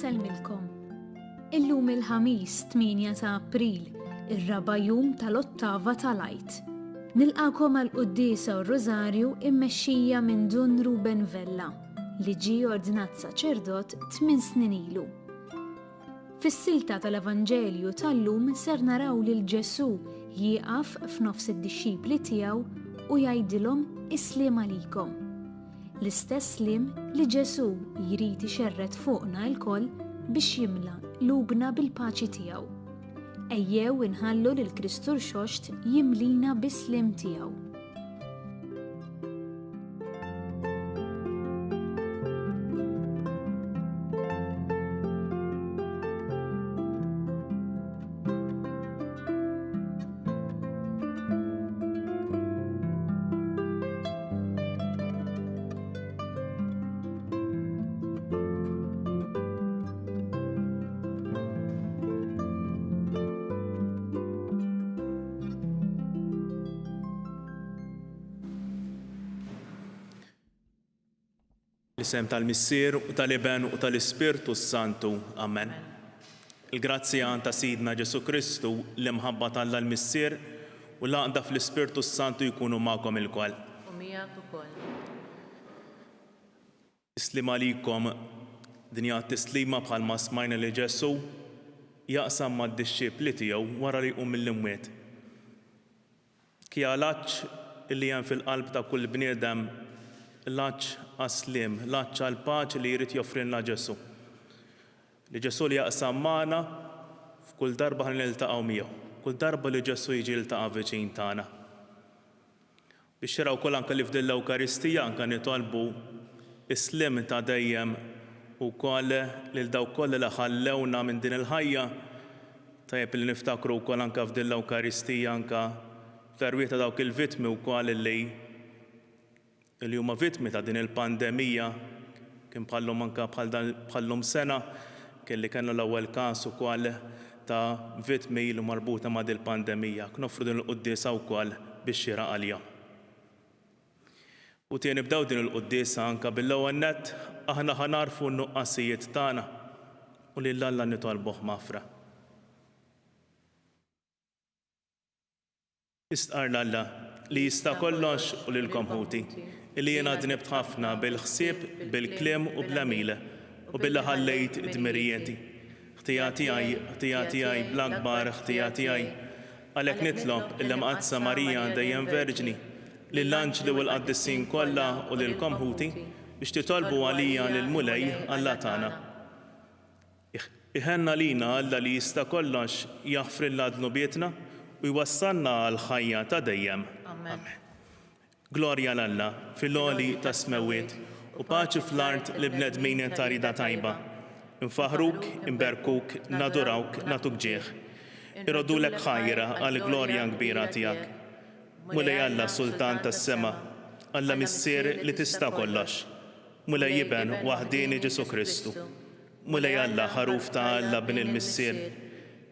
inselmilkom. Illum il-ħamis 8 ta' April, ir-raba' jum tal-ottava tal-Għid. Nilqakom għal Quddiesa u Rużarju immexxija minn Dun Ruben Vella, li ġie ordinat saċerdot 8 snin ilu. Fis-silta tal-Evanġelju tal-lum ser naraw lil Ġesu jieqaf f'nofs id-dixxipli tiegħu u jgħidilhom isliem għalikom. L-istess slim li Ġesu jrid ixerred fuqna lkoll biex jimla qlubna bil-paċi tiegħu. Ejjew inħallu lil Kristu l-Xoxt jimlina bis-sliem tiegħu. L-isem tal-Missier u tal-Iben u tal-Ispirtu Santu. Amen. Il-grazzja ta' Sidna Ġesu Kristu l-imħabba tal-Alla l-Missier u l-għaqda fl-Ispirtu Santu jkunu magħkom il-koll. U miegħek ukoll. Islim għalikom dinja tislima bħalma smajna li Ġesu jaqsam mad-dixxipli tiegħu wara li jqum mill-imwiet. Kjalaġġ illi hemm fil-qalb ta' kull bniedem, l-għaġġ għas-sliem, l-għaġġ għall-paċi li jrid joffrilna Ġesu. Li Ġesu li jaqsam magħna f'kull darba ħalli niltaqgħu miegħu, kull darba li Ġesu jiġi jiltaqa' viċin tagħna. Biex jaraw ukoll anke li f'din l-Ewkaristija anke nitolbu is-sliem ta' dejjem ukoll lil dawk kollha li ħallewna minn din il-ħajja, tajjeb li niftakru wkoll anke f'din l-Ewkaristija anke fl-arwieq ta' dawk il-vittmi wkoll li huma vittmi ta' din il-pandemija, kien bħallhom anke bħallhom sena kelli kellna l-ewwel każ ukoll ta' vittmi li marbuta ma' din il-pandemija. Knofru din il-Quddiesa wkoll biex jiraq għalija. U tieni nibdew din il-Quddiesa anke bil-ewwel nett aħna ħanarfu n-nuqqasijiet tagħna u lil Alla nitolbuh magħfra. Istqar l-Alla li jista' kollox u lilkom ħuti, illi jiena dnibt ħafna bil-ħsieb, bil-kliem u bl-għamila u billi ħallejt dmirijieti. Ħtijati għaj, bl-akbar ħtijati għaj. Għalhekk nitlob il-Mqaddsa Marija dejjem Verġni, lill-anġli u l-qaddissin kollha u lilkom ħuti biex titolbu għalija lill-Mulej Alla tagħna. Iħenna lina Alla li jista' kollox jaħfrilna dnubietna u jwassalna għal-ħajja ta' dejjem. Amen. Glorja l-Alla fil-għoli ta' smewiet u paċi fl-art li bnedmin ta' rida tajba. Infaħruk, imberkuk, nadurawk, natuk ġieħ. Irodulek ħajra għal-glorja kbira tiegħek. Mulej Alla Sultan tas-sema, Alla Missier li tista' kollox. Mulej Iben waħdini Ġesu Kristu. Mulej Alla ħaruf ta' Alla bin il-Missier.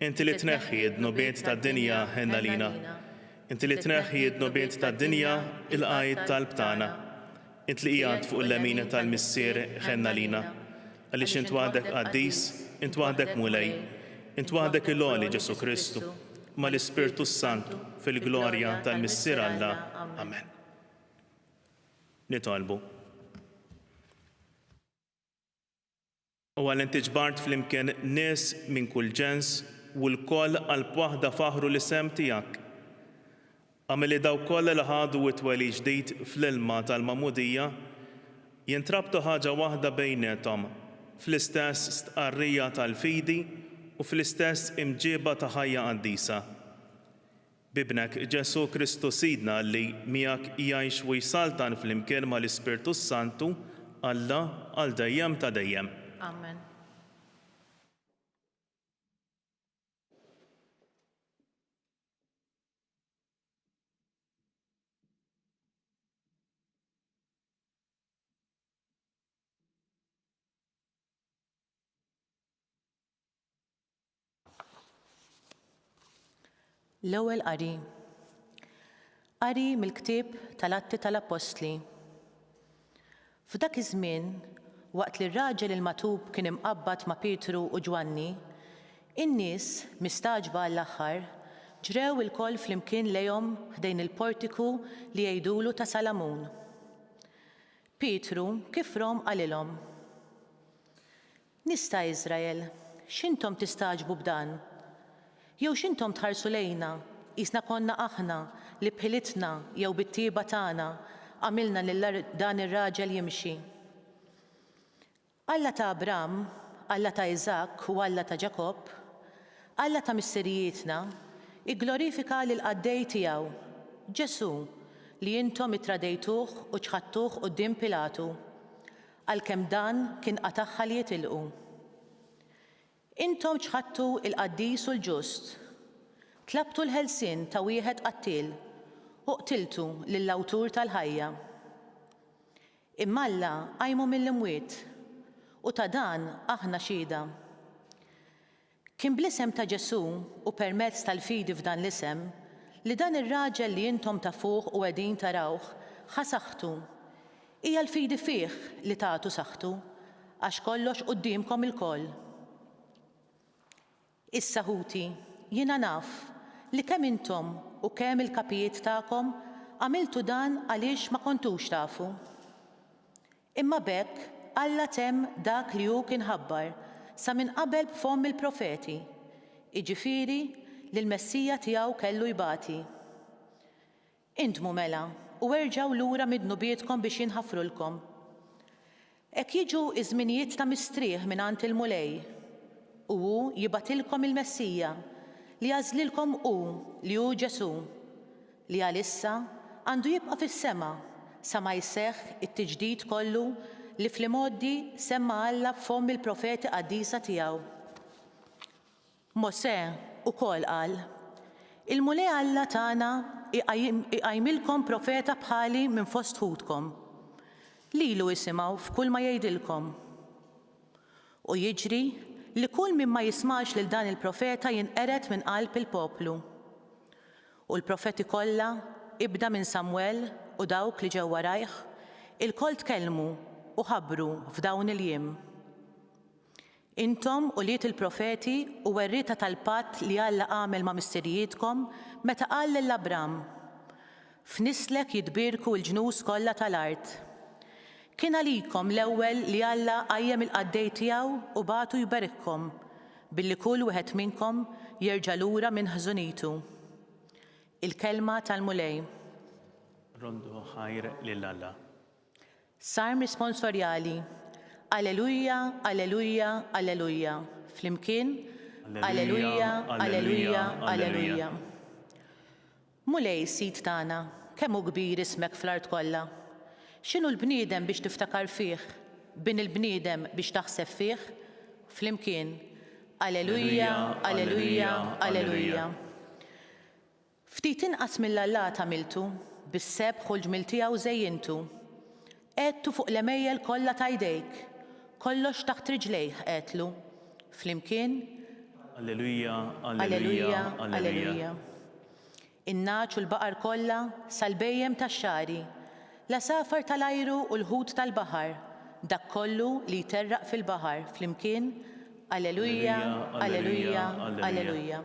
Inti li tneħħi d-nubiet tad-dinja ħenna lina. Inti li tneħħi d-nubiet tad-dinja il-qajt tal-btana. Inti li qiegħed fuq il-lemina tal-Missier ħenna lina. Għaliex int waħdek qaddis, int waħdek mulej, int waħdek il-għoli Ġesu Kristu, ma l-Ispirtu Santu fil-glorja tal-Missier Alla. Amen. Nitolbu. U għal inti ġbart fl-imkien nies minn kull ġens u l-koll qalb waħda faħru l-isem tiegħek. Għamili daw kollha li ħadu it-tweli ġdid fl-ilma tal-Magħmudija jintrabtu ħaġa waħda bejniethom fl-istess stqarrija tal-fidi u fl-istess imġiba ta' ħajja qaddisa. Bibnek Ġesu Kristu Sidna li miegħek jgħix u jsaltan fl-imkien mal-Ispirtu Santu Alla għal dejjem ta' dejjem. Amen. L-ewwel qari. Qari mill-ktieb tal-Atti tal-Apostli. F'dak iż-żmien waqt li r-raġel il-matub kien imqabbad ma' Pietru u Ġwanni, in-nies mistaġba għall-aħħar ġrew il-koll flimkien lejhom ħdejn il-portiku li jgħidulu ta' Salamun. Pietru kifrom qalilhom: Nista' Iżrael, x'intom tistaġbu b'dan? Jew x'intom tħarsu lejna qisna konna aħna li bħilitna jew bit-tieba tagħna għamilna lil dan ir-raġel jimxi. Alla ta' Abram, Alla ta' Iżak u Alla ta' Ġakob, Alla ta' missirijietna, igglorifika lil qaddej tiegħu, Ġesu, li intom ittradejtuh u ċħadtuh quddiem Pilatu, għalkemm dan kien qataħħa li jitilqu. Intom ċħadtu il-qaddis u l-ġust, tlabtu l-ħelsien ta' wieħed qattil u qtiltu lill-awtur tal-ħajja. Imma Alla qajmu mill-imwiet u ta' dan aħna xhieda. Kien bl-isem ta' Ġesu u permezz tal-fidi f'dan l-isem li dan ir-raġel li intom tafuh u qegħdin tarawh ħasaħtu. Hija l-fidi fih li tagħtu saħħtu għax kollox qudiemkom ilkoll. Issa ħuti, jiena naf li kemm intom u kemm il-kapijiet tagħkom għamiltu dan għaliex ma kontux tafu. Imma bekk Alla temm dak li hu kien ħabbar sa minn qabel b'fomm il-profeti, jiġifieri li l-Messija tiegħu kellu jbati. Intmu mela u erġgħu lura mid-nubietkom biex jinħafrulkom. Hekk jiġu iż-żminijiet ta' mistrieħ mingħand il-mulej u hu jibatilkom il-Messija li għażlilkom hu li hu Ġesu li għalissa għandu jibqa' fis-sema sa ma jseħħ it-tiġdid kollu li fl-imoddi semma Alla f'fomm il-profeti Quddiesa tiegħu. Mosè ukoll qal: Il-mulej Alla tagħna iqajmilkom profeta bħali minn fost ħudkom. Lilu isimgħu f'kull ma jgħidilkom. U jiġri li kull min ma jismax lil dan il-profeta jinqered minn qalb il-poplu. U l-profeti kollha ibda minn Samwel u dawk li ġew warajh il-koll tkellmu u ħabbru f'dawn il-jiem. Intom u liet il-profeti u werrieta tal-patt li Alla għamel ma' missirijietkom meta qal lill-Abram: F'nislek jitbierku l-ġnus kollha tal-art. Kien għalikom l-ewwel li Alla qajjem il-qaddej tiegħu u bagħtu jbarikkom billi kull wieħed minnkom jerġa' lura minn ħżunitu. Il-kelma tal-mulej. Rondu ħajr lil Alla. Sarm risponsorjali. Alleluja, alleluja, alleluja. Flimkien, alleluja, alleluja, alleluja. Mulej sit tagħna, kemm hu kbir ismek fl-art kollha. X'inhu l-bniedem biex tiftakar fih, bin il-bniedem biex taħseb fih? Flimkien, alleluja, alleluja, alleluja. Ftit inqas mill-Allat għamiltu, bis-sebħ u l-ġmil tiegħu żejjintu. Qedtu fuq l-emejjel kollha ta' jdejk, kollox taħt rijlejh qedlu. Flimkien, alleluja, alleluja, alleluja. In-naċ u l-baqar kollha sal-bejjem tax-xari, l-asafar tal-ajru u l-ħut tal-baħar, dak kollu li jterraq fil-baħar. Flimkien, alleluja, alleluja, alleluja.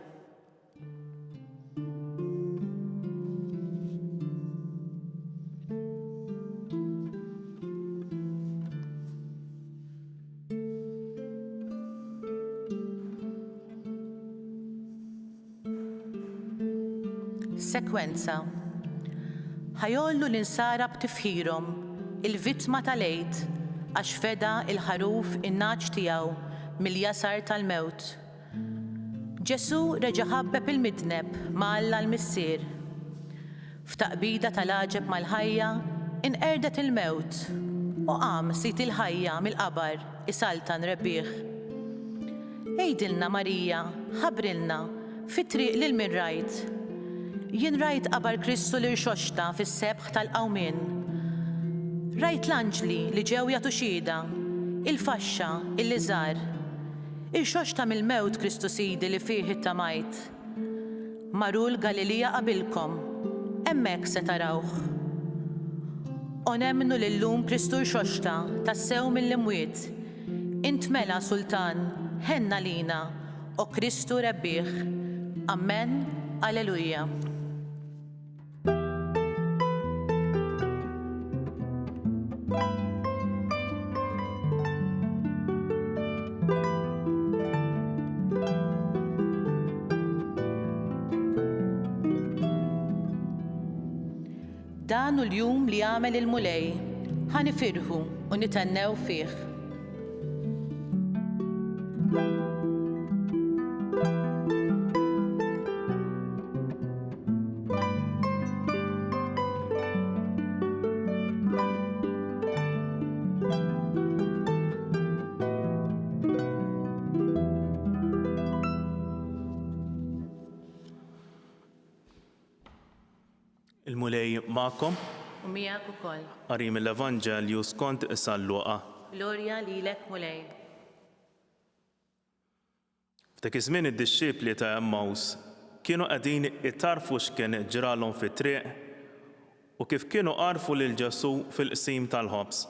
Sekwenza. Ħajollu l-insara b'tifħirhom, il-vittma tal-għejd, għax feda il-ħaruf in-naċ tiegħu mill-jasar tal-mewt. Ġesu reġa' ħabbeb il-midneb ma' Alla l-missier. F'taqbida tal-għaġeb mal-ħajja inqerdet il-mewt u qam sit il-ħajja mill-qabar isaltan rebbieħ. Ejdilna Marija, ħabrilna, fit-triq lil min rajt. Jien rajt qabar Kristu li rxoxta fis-sebħ tal-qawmien. Rajt l-anġli li ġew jagħtu xhieda, il-faxxa illi żar. Irxoxta mill-mewt Kristu Sidi li fih ittamajt. Maru l-Galilija qabilkom, hemmhekk se tarawh. U nemmnu li llum Kristu xoxta tassew mill-imwiet. Int mela Sultan, ħenna lina, u Kristu rebbieħ. Amen, Alleluja. Dan hu l-jum li għamel il-mulej, ħanifirħu u nitennew fih. Il-mulej ma'kom, U miegħek ukoll. qari mill-Evanġelju skont is-Luqa. Glorja lilek mulej. F'dak iż-żmien id-dixxiepli ta' Emmaus kienu qegħdin itarfu x'kien ġralhom fit-triq u kif kienu qarfu lil Ġesu fil-qsim tal-ħobs.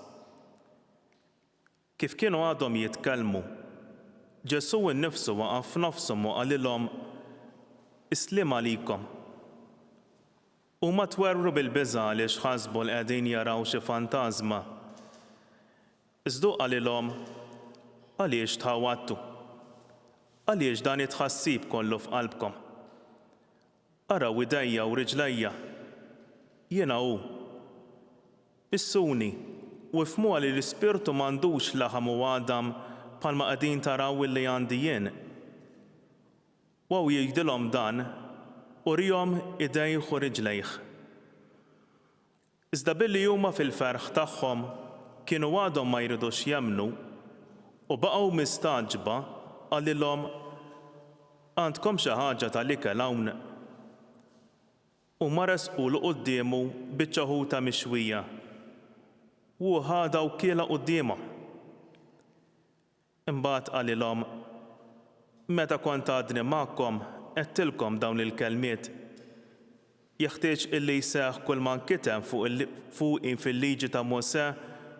Kif kienu għadhom jitkellmu, Ġesu innifsu waqaf f'nofshom u qalilhom Isliem għalikom. Huma twerru bil-biża' għaliex ħasbu li qegħdin jaraw xi fantażma. Iżda qalilhom għaliex tħawwadtu. Għaliex dan it-tħassib kollu f'qalbkom. Araw idejja u riġlejja. Jiena hu. Issuni u ifhmuha li l-Ispirtu m'għandux laħam u għadam bħalma qegħdin taraw illi għandi jien. Waw jgħidilhom dan u rihom idejh u riġlejh. Iżda billi huma fil-ferħ tagħhom kienu għadhom ma jridux jemmnu u baqgħu mistaġba qalilhom għandkom xi ħaġa tal-ikel hawn. U resqu l qudiemu biċċa ħuta mixwija. U ħada u kiela qudiemha. Imbagħad qalilhom meta kont għadni magħkom qedtilkom dawn il-kelmiet. Jeħtieġ illi jseħħ kull ma nkiteb fuqi fil-liġi ta' Mosè,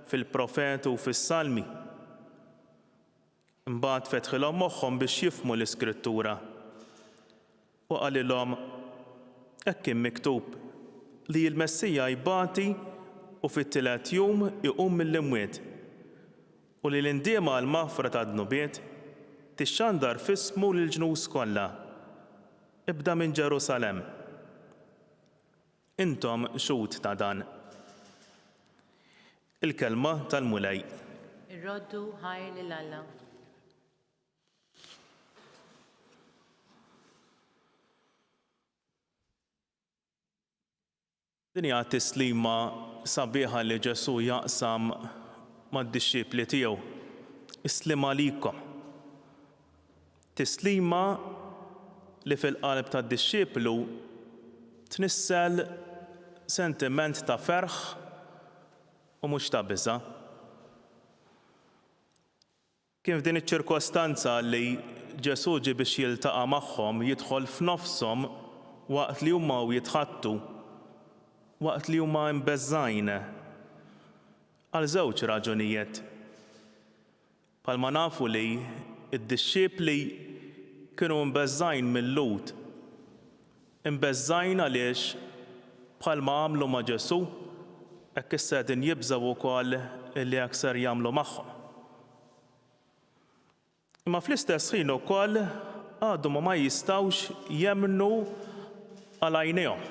fil-profeti u fis-salmi. Imbagħad fetħilhom moħħhom biex jifhmu l-Iskrittura. U qalilhom hekk kien miktub li l-Messija jbati u fit-tielet jum iqum mill-imwiet u li l-indiema għall-maħfra ta' dnubiet tixxandar f'ismu lill-ġnus kollha. Ibda minn Ġerusalemm. Intom xhud ta' dan. Il-kelma tal-mulej. Irroddu ħajr lil Alla. Din hija tislima sabiħa li Ġesu jaqsam mad-dixxiepli tiegħu. Isliem għalikom. Tislima li fil-qalb tad-dixxieplu tnissel sentiment ta' ferħ u mhux ta' biża'. Kien f'din iċ-ċirkostanza li Ġesu ġie biex jiltaqa' magħhom jidħol f'nofshom waqt li huma jitħattu, waqt li huma mbeżżajn għal żewġ raġunijiet. Bħalma nafu li d-dixxiepli kienu mbeżżajn mill-lut. Imbeżżajn għaliex bħalma għamlu ma' Ġesu hekk issa qegħdin jibżgħu wkoll illi hekk ser jagħmlu magħhom. Imma fl-istess ħin ukoll għadhom ma jistgħux jemmnu għal għajnejhom.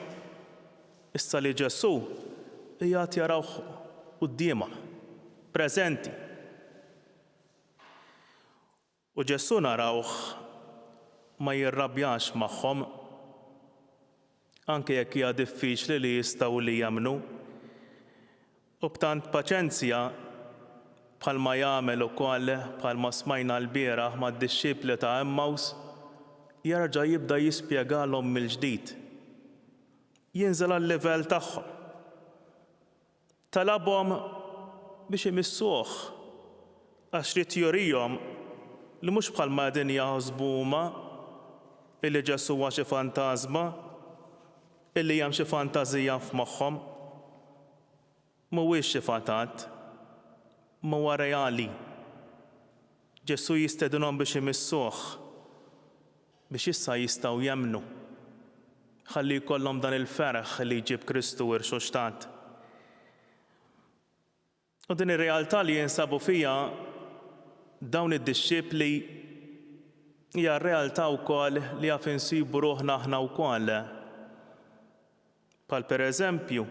Issa li Ġesu qiegħed jarawh qudiemhom, preżenti. U Ġesu narawh ma jirrabjax magħhom anke jekk hija diffiċli li jistgħu li jemmnu. U b'tant paċenzja bħalma jagħmel ukoll bħalma smajna l-bieraħ mad-dixxiepli ta' Emmaus jerġa' jibda jispjegalhom mill-ġdid. Jinżel għal-livell tagħhom. Talabhom biex imissuh għax rid jurihom li mhux bħalma qegħdin jaħsbu huma illi Ġesu huwa xi fantażma, illi hemm xi fantażija f'moħħhom. mhuwiex xi fatat, ma huwa reali. Ġesu jistedinhom biex imissuh, biex issa jistgħu jemmnu. Ħalli jkollhom dan il-ferħ li jġib Kristu irxu xtat. U din ir-realtà li jinsabu fija dawn id-disċipli hija r-realtà wkoll li jaf insibu ruħna aħna wkoll. Bħal pereżempju,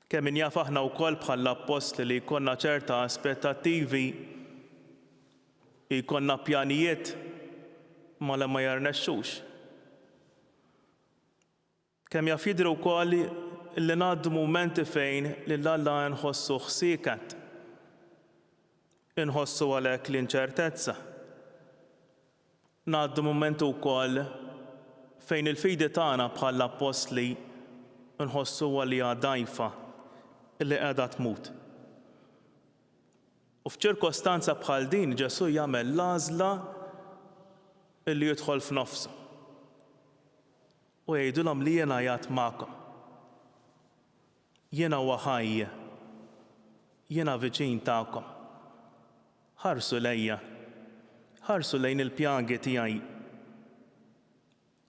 kemm min jaf aħna wkoll bħall-apostli li jkollna ċerta aspettattivi, jkollna pjanijiet ma la ma jarnexxux. Kemm jaf jidhru wkoll li ngħaddu mumenti fejn lil Alla nħossu ħsieket, inħossu għalhekk l-inċertezza. Ngħaddu mumenti wkoll fejn il-fidi tagħna bħall-apostli nħossu li hija dgħajfa li qiegħda tmut. U f'ċirkostanza bħal din Ġesu jagħmel l-għażla li jidħol f'nofsu. U jgħidulhom li jiena qiegħed magħkom. Jiena huwa ħajja. Jiena viċin tagħkom. Ħarsu lejja. Ħarsu lejn il-pjagi tiegħi.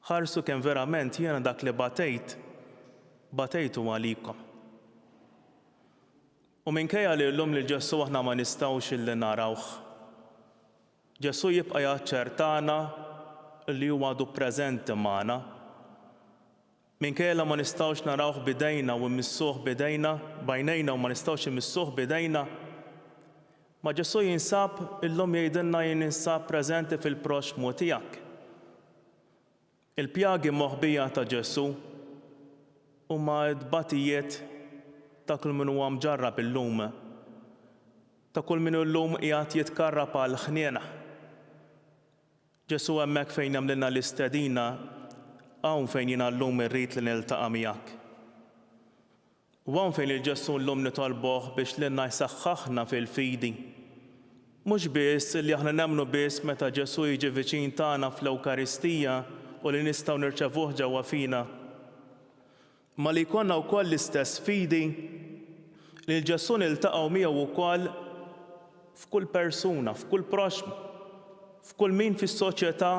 Ħarsu kemm verament jiena dak li batejtu għalikom. U minkejja li llum li Ġesu aħna ma nistgħux illi narawh. Ġesu jibqa' jaċċertana li huwa għadu preżenti magħna. Minkejja li ma nistgħux narawh bidejna u mmissuh bidejna, bajnejna u ma nistgħux immissuh bidejna, ma Ġesu jinsab illum jgħidilna jien ninsab preżenti fil-proxmu tiegħek. Il-pjagi moħbija ta' Ġesu huma d-batijiet ta' kull min huwa mġarrab illum, ta' kull min illum qiegħed jitkarrab għal ħniena. Ġesu hemmhekk fejn jagħmlilna l-istedina hawn fejn jiena llum irrid li niltaqa' miegħek. U hawn fejn il-Ġesu llum nitolbuh biex lilna jsaħħaħna fil-fidi. Mhux biss li aħna nemmnu biss meta Ġesu jiġi viċin tagħna fl-Ewkaristija u li nistgħu nirċevuh ġewwa fina, ma li jkollna wkoll l-istess fidi li l-Ġesu niltaqgħu miegħu wkoll f'kull persuna, f'kull proxmu, f'kull min fis-soċjetà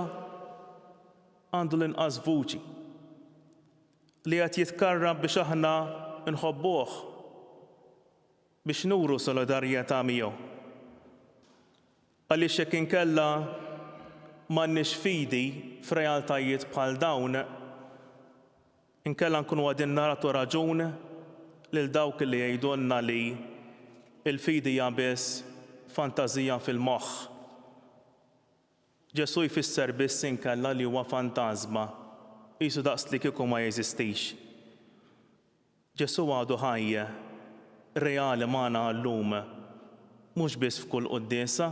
għandu l-inqas vuċi li qed jitkarrab biex aħna nħobbuh, biex nuru solidarjetà miegħu. Għaliex jekk inkella m'għandniex fidi f'realtajiet bħal dawn, inkella nkunu għadin naratu raġun lil dawk li jgħidulna li il-fidi hija biss fantażija fil-moħħ. Ġesu jfisser biss inkella li huwa fantażma, qisu daqs li kieku ma jeżistix. Ġesu għadu ħajja, reali magħna llum, mhux biss f'kull Quddiesa,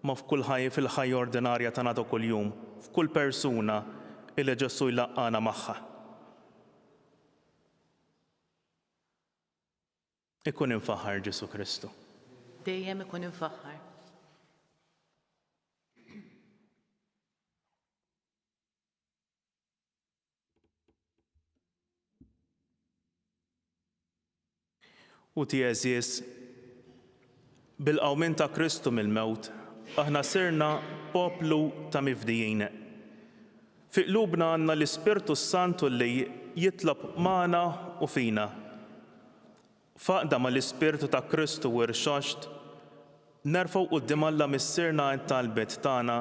ma f'kull ħajja fil-ħajja ordinarja tagħna ta' kuljum, f'kull persuna li Ġesu jlaqqana magħha. Ikun infaħħar Ġesu Kristu. Dejjem ikun infaħħar. U tieżies, bil-qawmin ta' Kristu mill-mewt, aħna sirna poplu ta' mifdijin. Fi qlubna għandna l-Ispirtu Santu li jitlob magħna u fina. Faqda ma l-Ispirtu ta' Kristu u rxoxt, nerfgħu quddiem Alla missirna t-talbiet tagħna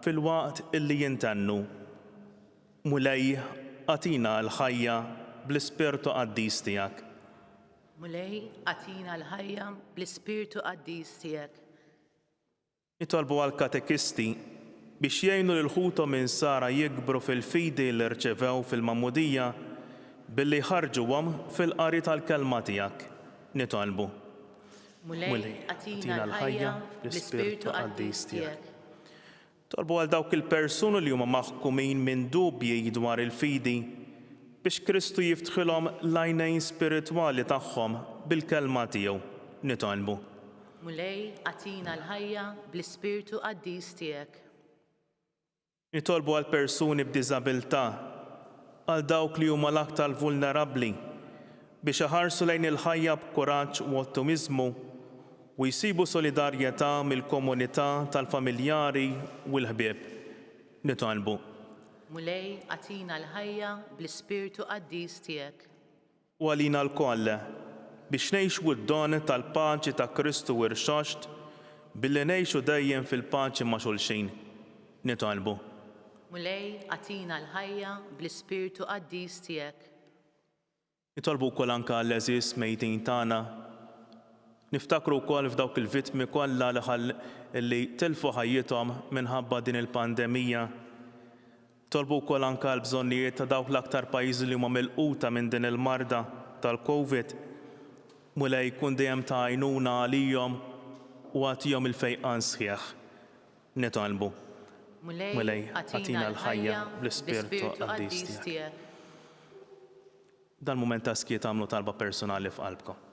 fil-waqt illi jintennu. Mulej għatina l-ħajja bl-Ispirtu Qaddiż tiegħek. Mulej għatina l-ħajja bl-Ispirtu Qaddiż tiegħek. Nitolbu għall-katekisti biex jgħinu lil ħutom minn Sara jikbru fil-fidi li rċevew fil-Mammudija billi ħarġuhom fil-qari tal-kelma tiegħek. Nitolbu. Mulej għatina l-ħajja bl-Ispirtu Qaddiż tiegħek. Tolbu għal dawk il-persuni li huma maħkumin minn dubji dwar il-fidi biex Kristu jiftħilhom l-għajnejn spiritwali tagħhom bil-kelma tiegħu. Nitolbu. Mulej għatina l-ħajja bl-Ispirtu Qaddiż tiegħek. Nitolbu għal persuni b'diżabilità, għal dawk li huma l-aktar vulnerabbli biex iħarsu lejn il-ħajja b'kuraġġ u ottimizmu u jsibu solidarjetà mill-komunità tal-familjari u l-ħbieb. Nitolbu. Mulej għatina l-ħajja bl-Ispirtu Quddies tiegħek. U għalina l-koll biex ngħixu d-don tal-paċi ta' Kristu irxoxt billi ngħixu dejjem fil-paċi ma' xulxin. Nitolbu. Mulej għatina l-ħajja bl-Ispirtu Quddies tiegħek. Nitolbu wkoll anke għall-eżis mejtin tagħna. Niftakru wkoll f'dawk il-vittmi kollha li tilfu ħajjithom minħabba din il-pandemija. Tolbu wkoll anke l-bżonnijiet ta' dawk l-aktar pajjiżi li huma milquta minn din il-marda tal-COVID. Mulej jkun dejjem ta' għajnuna għalihom u għatihom il-fejqan sħiħ. Nitolbu. Mulej għatina l-ħajja bl-Ispirtu Quddies tiegħek. Dan mument ta' skiet għamlu talba personali f'qalbkom.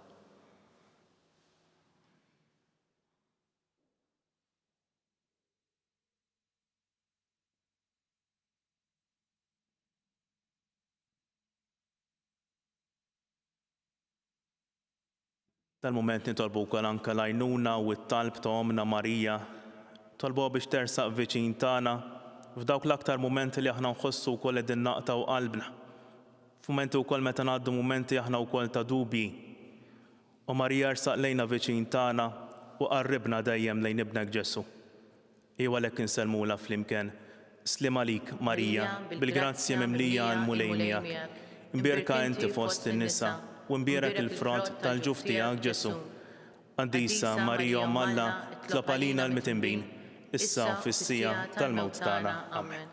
Dal-mument nitolbu wkoll anke l-għajnuna u t-talb ta' Omna Marija. Tolbu biex tersaq viċin tagħna f'dawk l-aktar mumenti li aħna nħossu wkoll qegħdin naqtaw qalbna. F'mumenti wkoll meta ngħaddu mumenti aħna wkoll ta' dubji. U Marija rsaq lejna viċin tagħna u qarribna dejjem lejn ibnek Ġesu. Ejwa għalhekk insellmula flimkien. Slim għalik Marija, bil-grazzja mimlija l-mulej miegħek. Imbierka inti fost in-nisa u imbierak il-frott tal-ġuf tiegħek Ġesu. Quddiesa Marija Umm Alla, tlob għalina l-mitinbin, issa u fis-sija tal-mewt tagħna. Amen.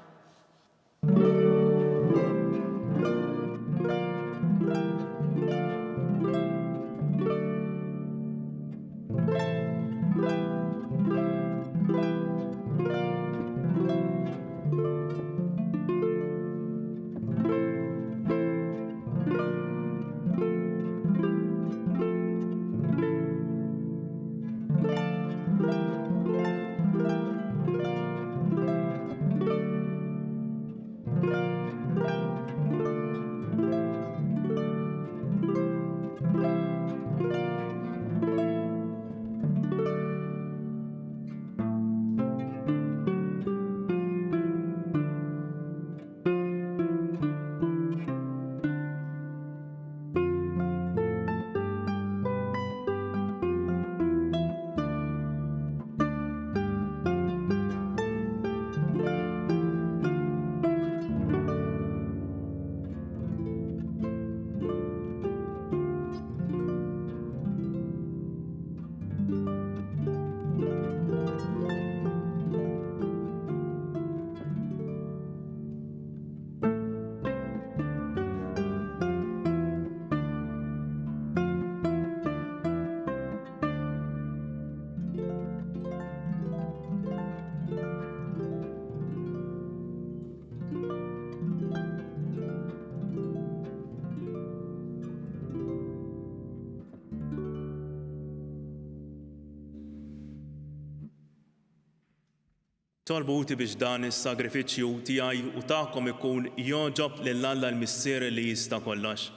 Tolbuti biex dan is-sagrifiċċju tiegħi u tagħkom ikun joġob lil Alla l-Missier li jista' kollox.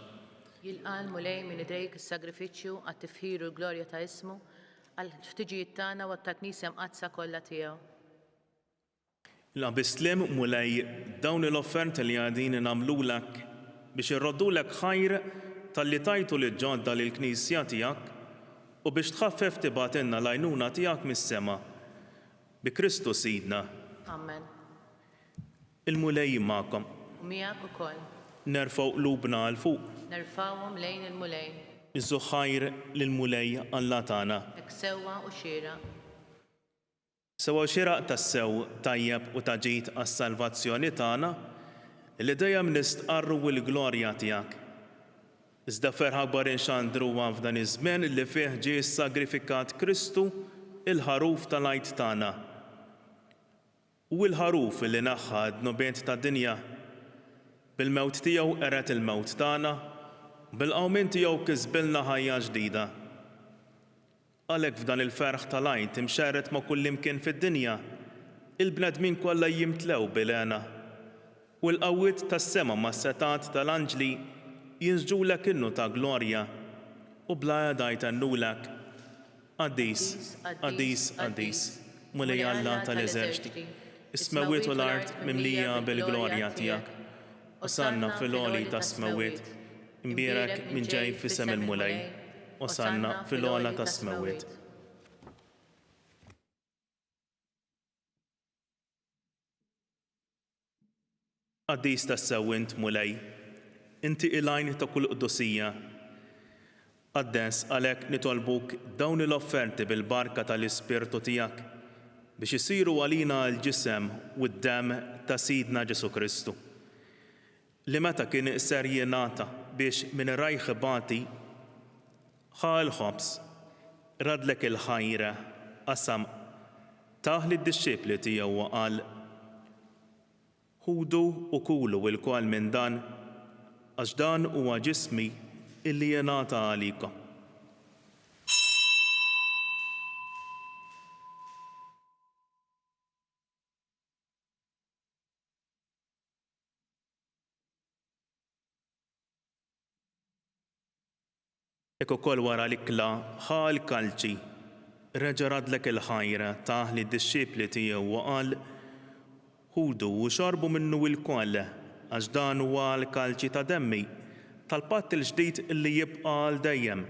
Jilqal mulej minn idejk is-sagrifiċċju għat-tifħir u l-glorja ta' ismu għall-ħtiġijiet tagħna u għat-Knisja mqazza kollha tiegħu. L-Abislim mulej dawn l-offerti li għadin nagħmlulek biex irroddulek ħajr tal-li tajtu li ġodda lill-Knisja tiegħek u biex tħaffef tibatilna l-għajnuna tiegħek mis-sema. Bi Kristu Sidna. Amen. Il-mulej magħkom. U miegħek ukoll. Nerfgħu qlubna għal fuq. Nerfgħuhom lejn il-mulej. Iżżu ħajr lill-mulej Alla tagħna. Hekk sewwa u xieraq. Sewwa xieraq tas-sew tajjeb u ta' ġid għas-salvazzjoni tagħna li dejjem nistqarru l-glorja tiegħek. Iżda ferħ akbar inxandruha f'dan iż-żmien li fih ġie sagrifikat Kristu il-ħaruf tal-għajt tagħna. U l-ħaruf li naħħa d-nubiet tad-dinja bil-mewt tiegħu qeret il-mewt tagħna, bil-qawmien tiegħu kisbilna ħajja ġdida. Għalhekk f'dan il-ferħ tal-għajt imxerret ma' kull imkien fid-dinja, il-bnedmin kollha jimtlew bil-għena u l-qawwiet tas-sema mas-setat tal-anġli jinsġulek innu ta' glorja u bla dajtannulek Quddies, Quddies, Quddies, mulej Alla tal-eżerċiti, is-smawiet u l-art mimlija bil-glorja tiegħek. Osanna fil-għoli ta' smawiet, imbierek minn ġej f'isem il-mulej, osanna fil-għola ta' smawiet. Quddies tas-sewwint mulej, inti il-għajn ta' kull quddusija. Quddies għalhekk nitolbuk dawn l-offerti bil-barka tal-Ispirtu tiegħek biex isiru għalina l-ġisem u d-demm ta' Sidna Ġesu Kristu. Li meta kien ser jingħata biex minn rajħ bati ħa l-ħobs, radlek il-ħajra qasam taħ lid-dixxiepli tiegħu u qal ħudu u kulu l-kol minn dan għax dan huwa ġismi illi jingħata għalikom. Hekk ukoll wara l-ikla ħa l-kalċi, reġa' radlek il-ħajra taħ lid-dixxiepli tiegħu u qal ħudu u xorbu minnu l-koll għax dan huwa l-kalċi ta' demmi tal-patt il-ġdid illi jibqa' għal dejjem.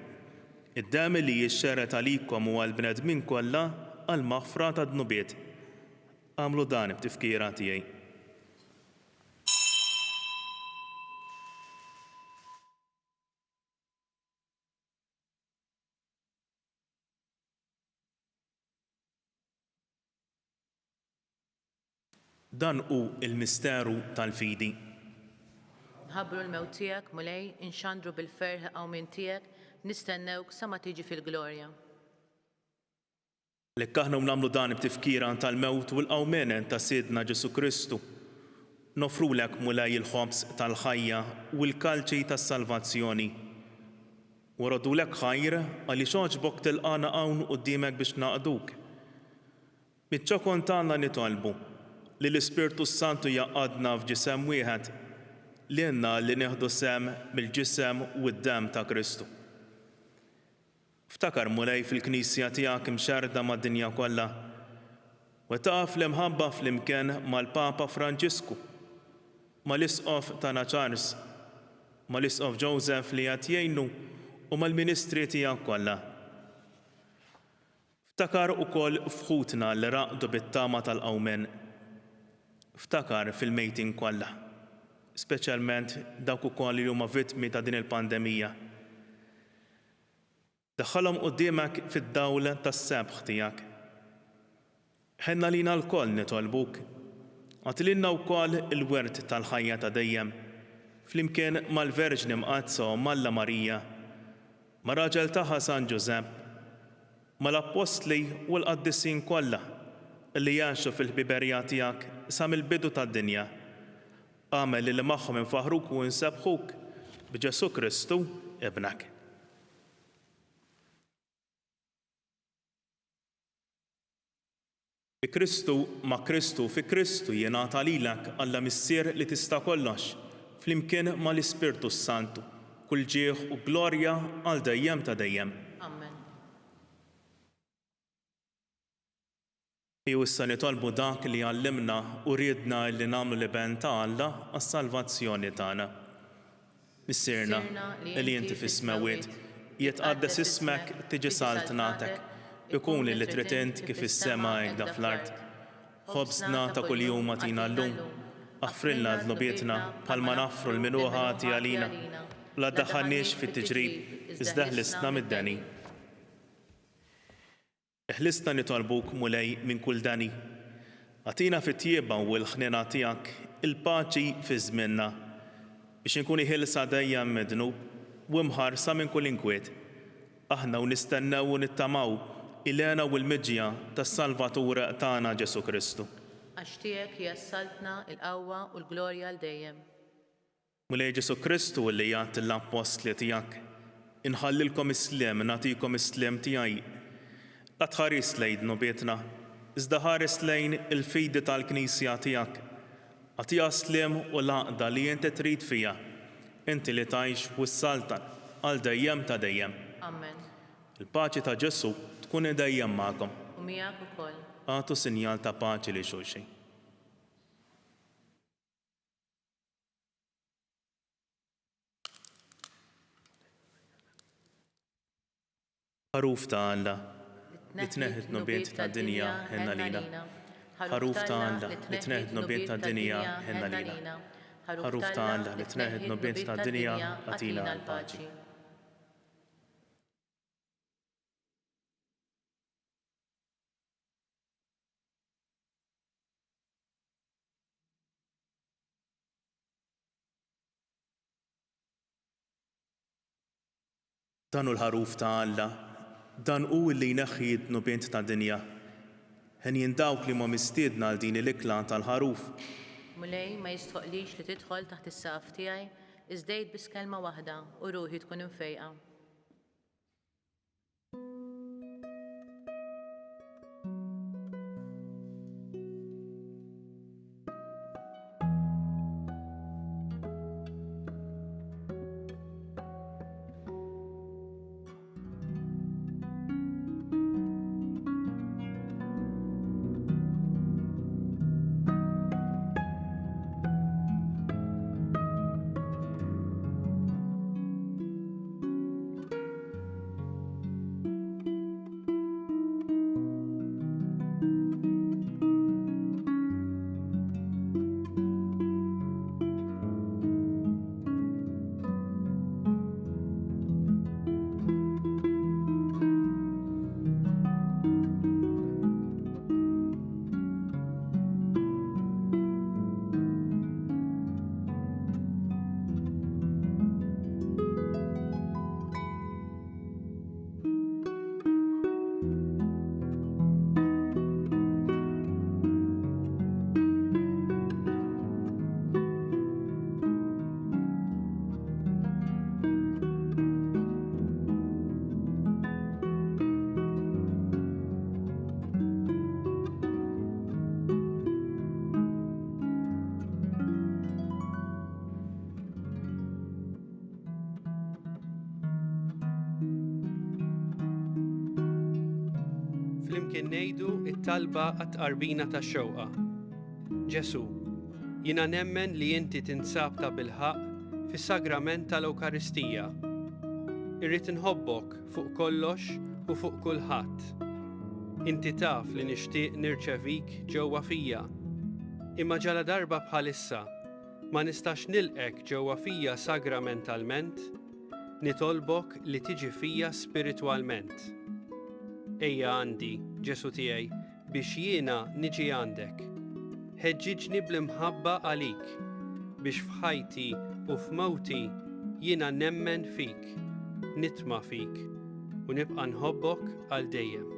Id-demm li jixxerret għalikom u għall-bnedmin kollha għall-maħfra ta' dnubiet. Għamlu dan b'tifkira tiegħi. Dan hu l-misteru tal-fidi. Nħabbru l-mewt tiegħek mulej, inxandru bil-ferħ hawn minn tiegħek, nistennewk sa ma tiġi fil-glorja. Lekk aħna nagħmlu dan b'tifkira tal-mewt u l-qawmien ta' Sidna Ġesu Kristu. Nofrulek mulej il-ħobs tal-ħajja u l-kalċi tas-salvazzjoni. U rodulek ħajr għaliex għoġbok tilqana hawn quddiemek biex naqduk. Biċ-ċokon tagħna nitolbu li l-Ispirtu Santu jaqadna f'ġisem wieħed li għandna li nieħdu sem mill-ġisem u d-demm ta' Kristu. Ftakar mulej fil-Knisja tiegħek imxerda mad-dinja kollha u taqaf l-imħabba flimkien mal-Papa Franġisku, mal-Isqof tagħna Charles, mal-Isqof Joseph li qed jgħinu u mal-Ministri tiegħek kollha. Ftakar ukoll f'ħutna li raqdu bit-tama tal-qawmien. Ftakar fil-mejtin kollha, speċjalment dawk ukoll li huma vittmi ta' din il-pandemija. Daħħalhom quddiemek fid-dawl tas-sebħ tiegħek. Ħenna lina l-koll nitolbuk. Għatililna wkoll il-wert tal-ħajja ta' dejjem flimkien mal-Verġni Mqazza u Malla Marija, ma' raġel tagħha San Ġusepp, mal-Apostli u l-Qaddisin kollha li jgħixu fil-ħbiberija tiegħek sa mill-bidu tad-dinja. Għamel li magħhom infaħruk u nsebħuk b'Ġesu Kristu ibnek. Fi Kristu ma' Kristu fi Kristu jingħata lilek Alla missier li tista' kollox flimkien mal-Ispirtu Santu, kull ġieħ u glorja għal dejjem ta' dejjem. Amen. Ejju issa nitolbu dak li għallimna u riedna li nagħmlu l-ben ta' Alla għas-salvazzjoni tagħna. Missierna li inti fis-smawiet, jitqaddes ismek tiġi saltnatek, ikun li trid int kif is-sema hekk fl-ard. Ħobżna ta' kuljum agħtina llum, aħfrilna dnubietna bħalma naħfru l-minuħati għalina, la ddaħħalniex fit-tiġrib, iżda ħlisna mid-deni. Ħlisna nitolbuk mulej minn kull dani. Għatina fit-tjieba u l-ħnina tiegħek il-paċi fi żmienna biex inkun ħilsa dejjem midnub u mħarsa minn kull inkwiet. Aħna u nistennew u nittamaw il-għena u l-miġja tas-Salvatur tagħna Ġesu Kristu. Għax tiegħek jassaltna il-qawwa u l-glorja għal dejjem. Mulej Ġesu Kristu li jagħti l-apostli tiegħek, inħallilkom isliem, nagħtikom isliem tiegħi. La tħares lejn dnubietna, iżda ħares lejn il-fidi tal-Knisja tiegħek. Għatija sliem u laqda li inti trid fija, inti li tgħix wis-saltan għal dejjem ta' dejjem. Amen. Il-paċi ta' Ġesu tkun dejjem magħkom. U miegħek ukoll. Għatu sinjal ta' paċi li xulxin. Ħaruf ta' Alla li tneħħid nubiet ta' dinja ħenna lina. Ħaruf ta' Alla li tneħħid nubiet ta' dinja ħenna lina. Ħaruf ta' Alla li tneħħid nubiet ta' dinja għatina l-paċi. Dan hu l-ħaruf ta' Alla, dan hu li jneħħi d-nubiet ta' dinja. Ħen dawk li ma mistiedna għal din il-ikla tal-ħaruf. Mulej ma jistħoqlix li tidħol taħt is-saqaf tiegħi, iżdejt biss kelma waħda u ruħi tkun imfejqa. Flimkien ngħidu t-talba għat-tqarbina tax-xewqa. Ġesu, jiena nemmen li inti tinsab ta' bilħaq fis-sagrament tal-Ewkaristija. Irrid inħobbok fuq kollox u fuq kulħadd. Inti taf li nixtieq nirċevik ġewwa fija. Imma ġala darba bħalissa ma nistax nilqek ġewwa fija sagramentalment, nitolbok li tiġi fija spiritwalment. Ejja għandi, Ġesu tiegħi, biex jiena niġi għandek. Ħeġġiġni bl-imħabba għalik, biex f'ħajti u f'mewti jiena nemmen fik, nitma' fik u nibqa' nħobbok għal dejjem.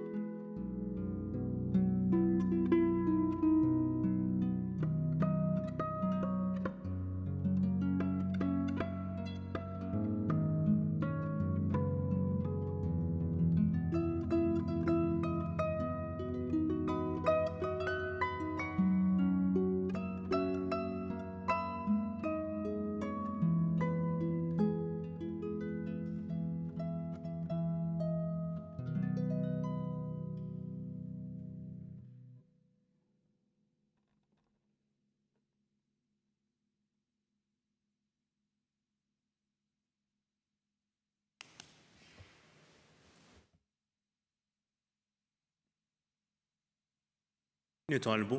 Nitolbu.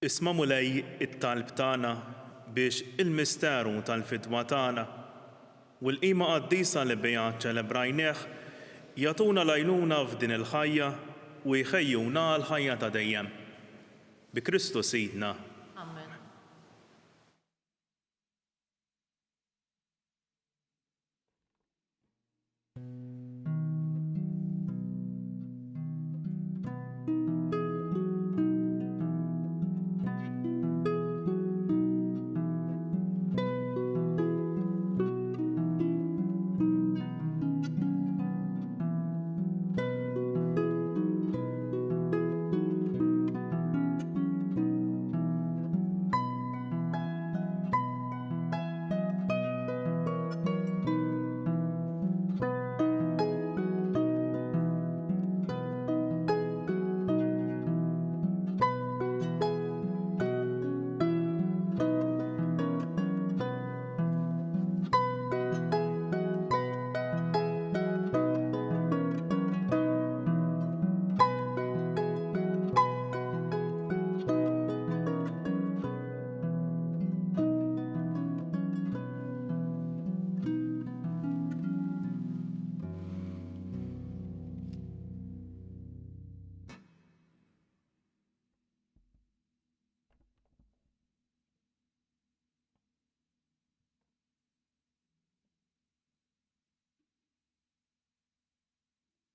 Isma' mulej it-talb tagħna biex il-misteru tal-fidwa tagħna u l-qima Quddiesa li biha ċelebrajnieh jagħtuna lajnuna f'din il-ħajja u jħejjuna l-ħajja ta' dejjem. Bi Kristu Sidna. Amen.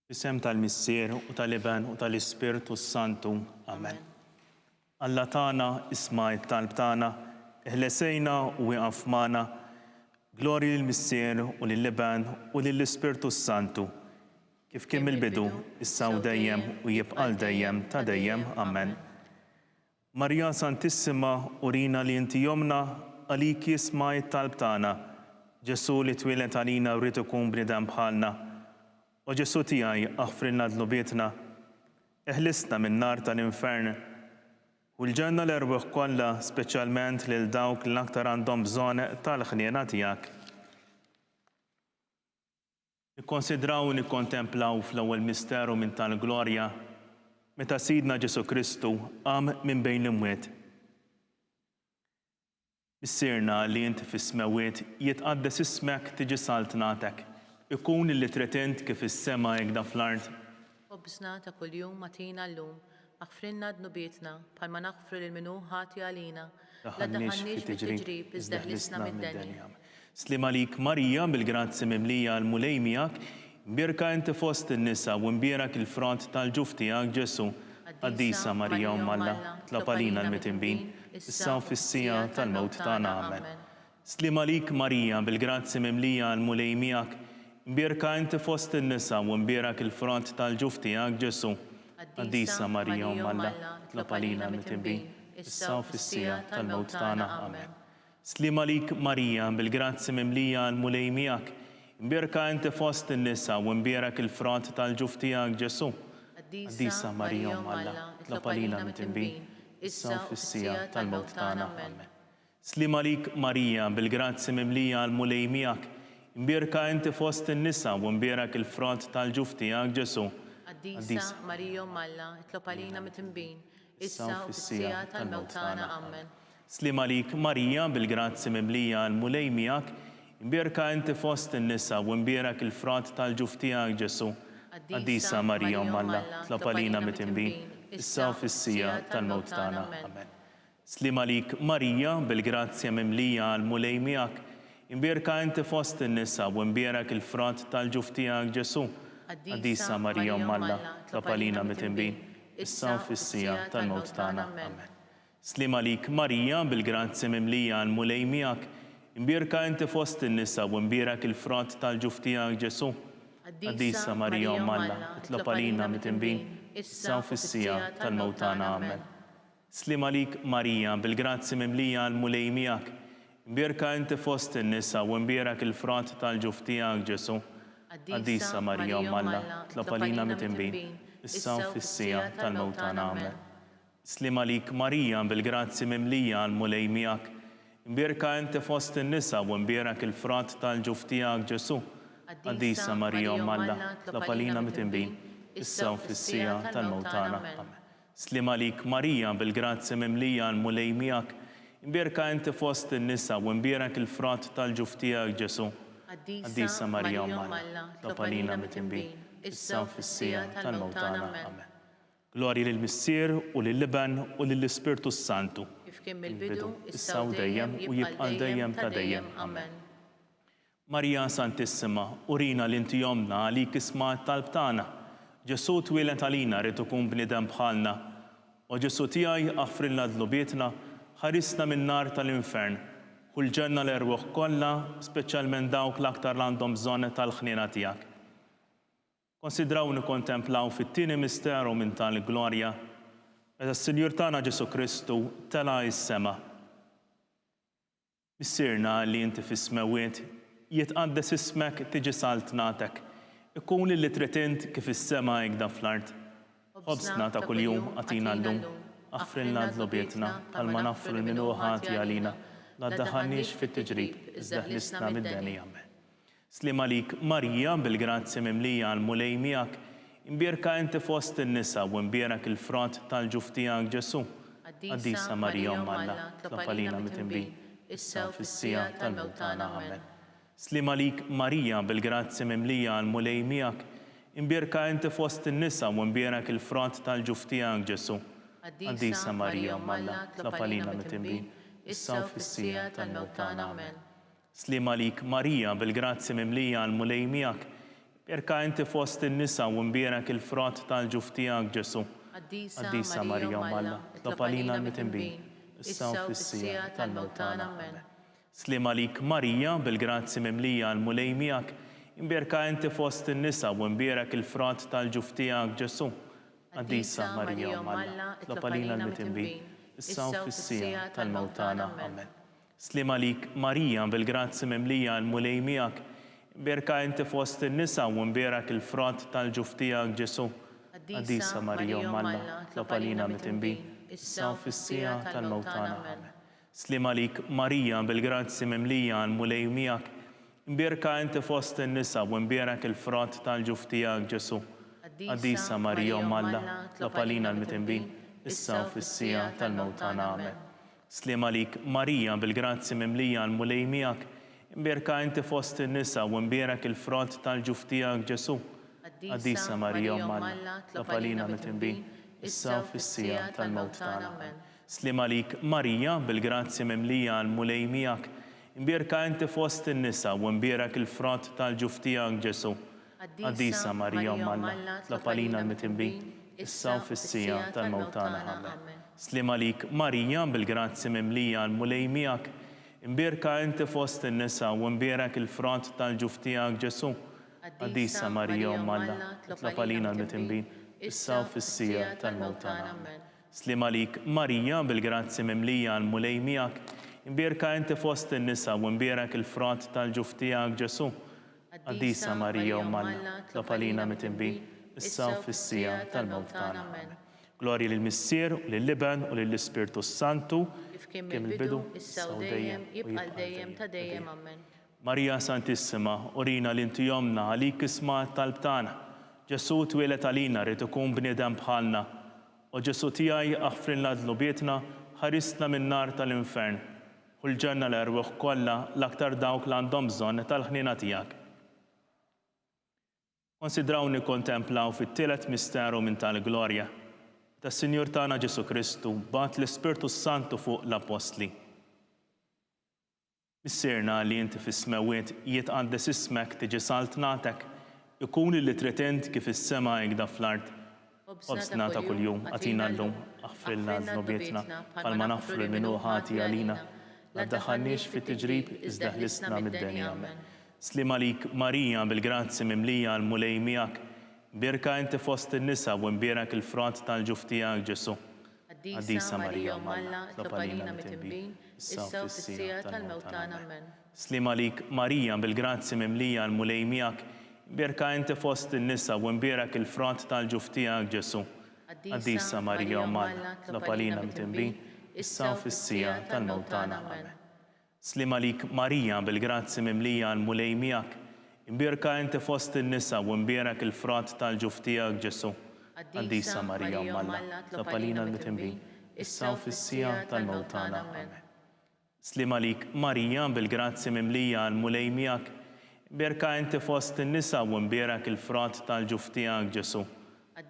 Bisem tal-Missier u tal-Iben u tal-Ispirtu Santu. Amen. Alla tana isma' it-talb tana, iħlesejna u wieqaf magħna. Glorja lill-Missier u lill-Iben u lill-Ispirtu Santu. Kif kien mill-bidu, issa u dejjem u jibqa' dejjem ta' dejjem. Amen. Marja Santissima, urina li inti jomna, għalik jisma' it-talb tana. Ġesu li twilet għalina u rrid ikun bniedem bħalna. U Ġesu tiegħi aħfrilna dlubietna, eħlisna min-nar tal-infern, u l-ġenna l-erbieħ kollha speċjalment lil dawk l-aktar għandhom bżonn tal-ħniena tiegħek. Nikkonsidraw u nikkontemplaw fl-ewwel misteru minn tal-glorja meta Sidna Ġesu Kristu qam minn bejn l-imwiet. Missierna li inti fis-smawiet jitqaddes ismek tiġi saltnatek. Ikun li tretint kif is-sema jekk fl-ard. Obsna ta' kuljum matina llum, aħfrilna dnubietna, bħalma naħfru lil minnu ħati għalina. La daħannix fit-tiġrib, iżda ħlisna mid-denja. Slim għalik Marija bil-grazzi mimlija għal-mulejmijak, mbirka inti fost in-nisa u mbierak il-front tal-ġuf tiegħek Ġesu. Qaddisa Marija Alla, tlab għalina l-mitinbin, issa u fis-sija tal-mewt tagħna. Amen. Slim għalik Marija bil-grazzi mimlija għal-mulejmijak, mbirka inti fost in-nisa u mbierak il-front tal-ġuf tiegħek Ġesu. Qaddisa Marija Alla, tlab għalina l-mitinbin, issa u fis-sija tal-mewt tagħna. Amen. Slim għalik Marija bil-grazzi mimlija għal-mulejmijak, mbirka inti fost in-nisa u mbierak il-front tal-ġuf tiegħek Ġesu. Qaddisa Marija Alla, tlab għalina l-mitinbin, issa u fis-sija tal-mewt tagħna. Amen. Slim għalik Marija bil-grazzi mimlija għal-mulejmijak, mbirka inti fost in-nisa u mbierak il-front tal-ġuf tiegħek Ġesu. Qaddisa Marija Alla, tlab għalina mitinbin, issa u fis-sija tal-mewt tagħna. Amen. Slim għalik Marija bil-grazzi mimlija għal-mulejmijak, mbirka inti fost in-nisa u mbierak il-front tal-ġuf tiegħek Ġesu. Qaddisa Marija Alla, tlab għalina mitinbin, issa u fis-sija tal-mewt tagħna. Amen. Slim għalik Marija bil-grazzi mimlija għal-mulejmijak, mbirka inti fost in-nisa u mbierak il-front tal-ġuf tiegħek Ġesu. Qaddisa Marija Alla, tlab għalina mitinbin, issa u fis-sija tal-mewt tagħna. Amen. Slim għalik Marija bil-grazzi mimlija għal-mulejmijak, mbirka inti fost in-nisa u mbierak il-front tal-ġuf tiegħek Ġesu. Qaddisa Marija Alla, tlab għalina mitinbin, issa u fis-sija tal-mewt tagħna. Amen. Slim għalik Marija bil-grazzi mimlija għal-mulejmijak, mbirka inti fost in-nisa u mbierak il-front tal-ġuf tiegħek Ġesu. Qaddisa Marija Alla, tlab għalina mitinbin, issa u fis-sija tal-mewt tagħna. Amen. Slim għalik Marija bil-grazzi mimlija għal-mulejmijak, mbirka inti fost in-nisa u mbierak il-front tal-ġuf tiegħek Ġesu. Qaddisa Marija Alla, tlab għalina mitinbin, issa u fis-sija tal-mewt tagħna. Amen. Slim għalik Marija bil-grazzi mimlija għal-mulejmijak, mbirka inti fost in-nisa u mbierak il-front tal-ġuf tiegħek Ġesu. Qaddisa Marija Alla, tlab għalina mitinbin, issa u fis-sija tal-mewt tagħna. Amen. Glorja lill-Missier u lill-Iben u lill-Ispirtu Santu. Kif kien mill-bidu, issa u dejjem u jibqa' dejjem ta' dejjem. Amen. Marja Santissima, urina li inti jomna għalik isma' t-talb tagħna. Ġesu twilet għalina rrid ikun bniedem bħalna. U Ġesu tiegħi aħfrilna dlubietna, ħarisna min-nar tal-infern. U l-ġenna l-erbieħ kollha, speċjalment dawk l-aktar għandhom bżonn tal-ħniena tiegħek. Konsidraw nikkontemplaw fit-tieni misteru minn tal-glorja, meta s-Sinjur tagħna Ġesu Kristu tela is-sema. Missierna li inti fis-smawiet jitqaddes ismek tiġi saltnatek, ikun li tretint kif is-sema jekk fl-ard. Ħobsna ta' kuljum għatina llum, aħfrilna dlubietna bħalma naħfru minnu ħati għalina, la ddaħħalniex fit-tiġrib, iżda ħlisna mid-denja. Amen. Slim għalik Marija bil-grazzi mimlija għal-mulejmijak, mbirka inti fost in-nisa u mbierak il-front tal-ġuf tiegħek Ġesu. Qaddisa Marija Alla, tlab għalina mitinbin, issa u fis-sija tal-mewt tagħna. Amen. Slim għalik Marija bil-grazzi mimlija għal-mulejmijak, mbirka inti fost in-nisa u mbierak il-front tal-ġuf tiegħek Ġesu. Qaddisa Marija Alla, tlab għalina mitinbin, issa u fis-sija tal-mewt tagħna. Amen. Slim għalik Marija bil-grazzi mimlija għal-mulejmijak, Berka inti fost in-nisa u mbierak il-frott tal-ġuf tiegħek Ġesu. Qaddisa Marija Malla, tlob għalina l-mitembin, issa u fis-sija tal-mewt tagħna. Amen. Slim għalik Marija, bil-grazzi mimlija għal-mulej miegħek, imbierka inti fost in-nisa u mbierak il-frott tal-ġuf tiegħek Ġesu. Qaddisa Marija Malla, tlob għalina l-mitembin, issa u fis-sija tal-mewt tagħna. Amen. Slim għalik Marija, bil-grazzi mimlija għal-mulej miegħek, imbierka inti fost in-nisa u mbierak il-frott tal-ġuf tiegħek Ġesu. Qaddisa Marija Malla, tlob għalina l-mitembin, issa u fis-sija tal-mewt tagħna. Amen. Slim għalik Marija, bil-grazzi mimlija għal-mulej miegħek, imbierka inti fost in-nisa u mbierak il-frott tal-ġuf tiegħek Ġesu. Qaddisa Marija Malla, tlob għalina l-mitembin, issa u fis-sija tal-mewt tagħna. Amen. Slim għalik Marija, bil-grazzi mimlija għal-mulej miegħek, imbierka inti fost in-nisa u mbierak il-frott tal-ġuf tiegħek Ġesu. Qaddisa Marija Malla, tlob għalina l-mitembin, issa u fis-sija tal-mewt tagħna. Amen. Slim għalik Marija, bil-grazzi mimlija għal-mulej miegħek, imbierka inti fost in-nisa u mbierak il-frott tal-ġuf tiegħek Ġesu. Qaddisa Marija Malla, tlob għalina l-mitembin, issa u fis-sija tal-mewt tagħna. Amen. Slim għalik Marija, bil-grazzi mimlija għal-mulej miegħek, imbierka inti fost in-nisa u mbierak il-frott tal-ġuf tiegħek Ġesu. Qaddisa Marija Malla, tlob għalina l-mitembin, issa u fis-sija tal-mewt tagħna. Amen. Slim għalik Marija, bil-grazzi mimlija għal-mulej miegħek, imbierka inti fost in-nisa u mbierak il-frott tal-ġuf tiegħek Ġesu. Qaddisa Marija Malla, tlob għalina l-mitembin, issa u fis-sija tal-mewt tagħna. Amen. Glorja lill-Missier u lill-Liben u lill-Ispirtu Santu, Kif il-bidu, issa u dejjem, jibqal dejjem ta' dejjem. Amen. Marija Santissima, urina l-inti jomna għalik isma' talb tagħna. Ġesu twieled għalina rid ikun bniedem bħalna. U Ġesu tiegħi aħfrilna dlubietna, ħarisna min-nar tal-infern. U l-ġenna l-erwieħ kollha l-aktar dawk li għandhom bżonn tal-ħnina tiegħek. Konsidraw nikkontemplaw fit-tielet misteru minn tal-glorja tas-Sinjur tagħna Ġesu Kristu bagħat l-Ispirtu Santu fuq l-Apostli. Missierna li inti fis-smewiet jitqaddes ismek tiġi salt nagħtek, ikun li trid kif is-sema jgħida fl-art. Obsna ta' kuljum għatina llum aħfrilna dnobietna bħalma naħfru minnu ħati għalina. La ddaħħalniex fit-tiġrib iżda ħlisna mid-denja. Slim għalik Marija, bil-grazzi mimlija għal-mulej miegħek, imbierka inti fost in-nisa u mbierak il-frott tal-ġuf tiegħek Ġesu. Qaddisa Marija Malla, tlob għalina l-mitembin, issa u fis-sija tal-mewt tagħna. Amen. Slim għalik Marija, bil-grazzi mimlija għal-mulej miegħek, imbierka inti fost in-nisa u mbierak il-frott tal-ġuf tiegħek Ġesu. Qaddisa Marija Malla, tlob għalina l-mitembin, issa u fis-sija tal-mewt tagħna. Amen. Slim għalik Marija, bil-grazzi mimlija għal-mulej miegħek, imbierka inti fost in-nisa u mbierak il-frott tal-ġuf tiegħek Ġesu. Qaddisa Marija Malla, tlob għalina l-mitembin, issa u fis-sija tal-mewt tagħna. Amen. Slim għalik Marija, bil-grazzi mimlija għal-mulej miegħek, imbierka inti fost in-nisa u mbierak il-frott tal-ġuf tiegħek Ġesu.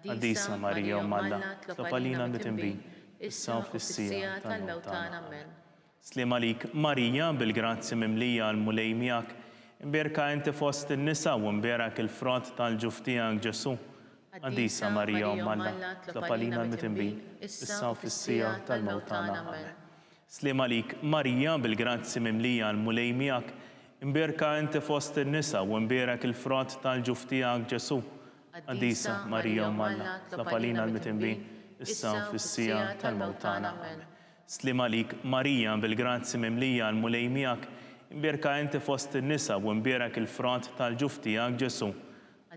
Qaddisa Marija Malla, tlob għalina l-mitembin, issa u fis-sija tal-mewt tagħna. Amen. Slim għalik Marija, bil-grazzi mimlija għal-mulej miegħek, imbierka inti fost in-nisa u mbierak il-frott tal-ġuf tiegħek Ġesu. Qaddisa Marija Malla, tlob għalina l-mitembin, issa u fis-sija tal-mewt tagħna. Amen. Slim għalik Marija, bil-grazzi mimlija għal-mulej miegħek, imbierka inti fost in-nisa u mbierak il-frott tal-ġuf tiegħek Ġesu. Qaddisa Marija Malla, tlob għalina l-mitembin, issa u fis-sija tal-mewt tagħna. Amen. Slim għalik Marija, bil-grazzi mimlija għal-mulej miegħek, imbierka inti fost in-nisa u mbierak il-frott tal-ġuf tiegħek Ġesu.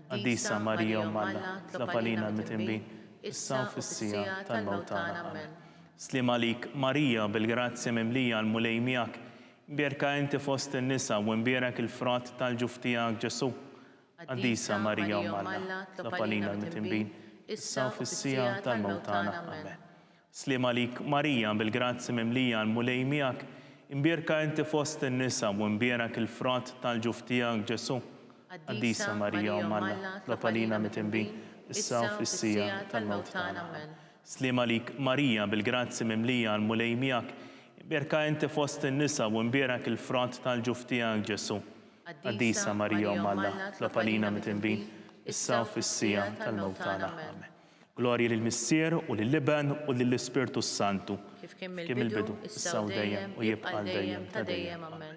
Qaddisa Marija Malla, tlob għalina l-mitembin, issa u fis-sija tal-mewt tagħna. Amen. Slim għalik Marija, bil-grazzi mimlija għal-mulej miegħek, imbierka inti fost in-nisa u mbierak il-frott tal-ġuf tiegħek Ġesu. Qaddisa Marija Malla, tlob għalina l-mitembin, issa u fis-sija tal-mewt tagħna. Amen. Slim għalik Marija, bil-grazzi mimlija għal-mulej miegħek, imbierka inti fost in-nisa u mbierak il-frott tal-ġuf tiegħek Ġesu. Qaddisa Marija Malla, tlob għalina l-mitembin, issa u fis-sija tal-mewt tagħna. Amen. Slim għalik Marija, bil-grazzi mimlija għal-mulej miegħek, imbierka inti fost in-nisa u mbierak il-frott tal-ġuf tiegħek Ġesu. Quddiesa Marija Umm Alla, tlob għalina mit-tinbin, issa u fis-sija tal-mewtana. Amen. Glorja lill-Missier u lill-Iben u lill-Ispirtu Santu, Kif kien mill-bidu, issa u dejjem u jibqa' dejjem ta' dejjem. Amen.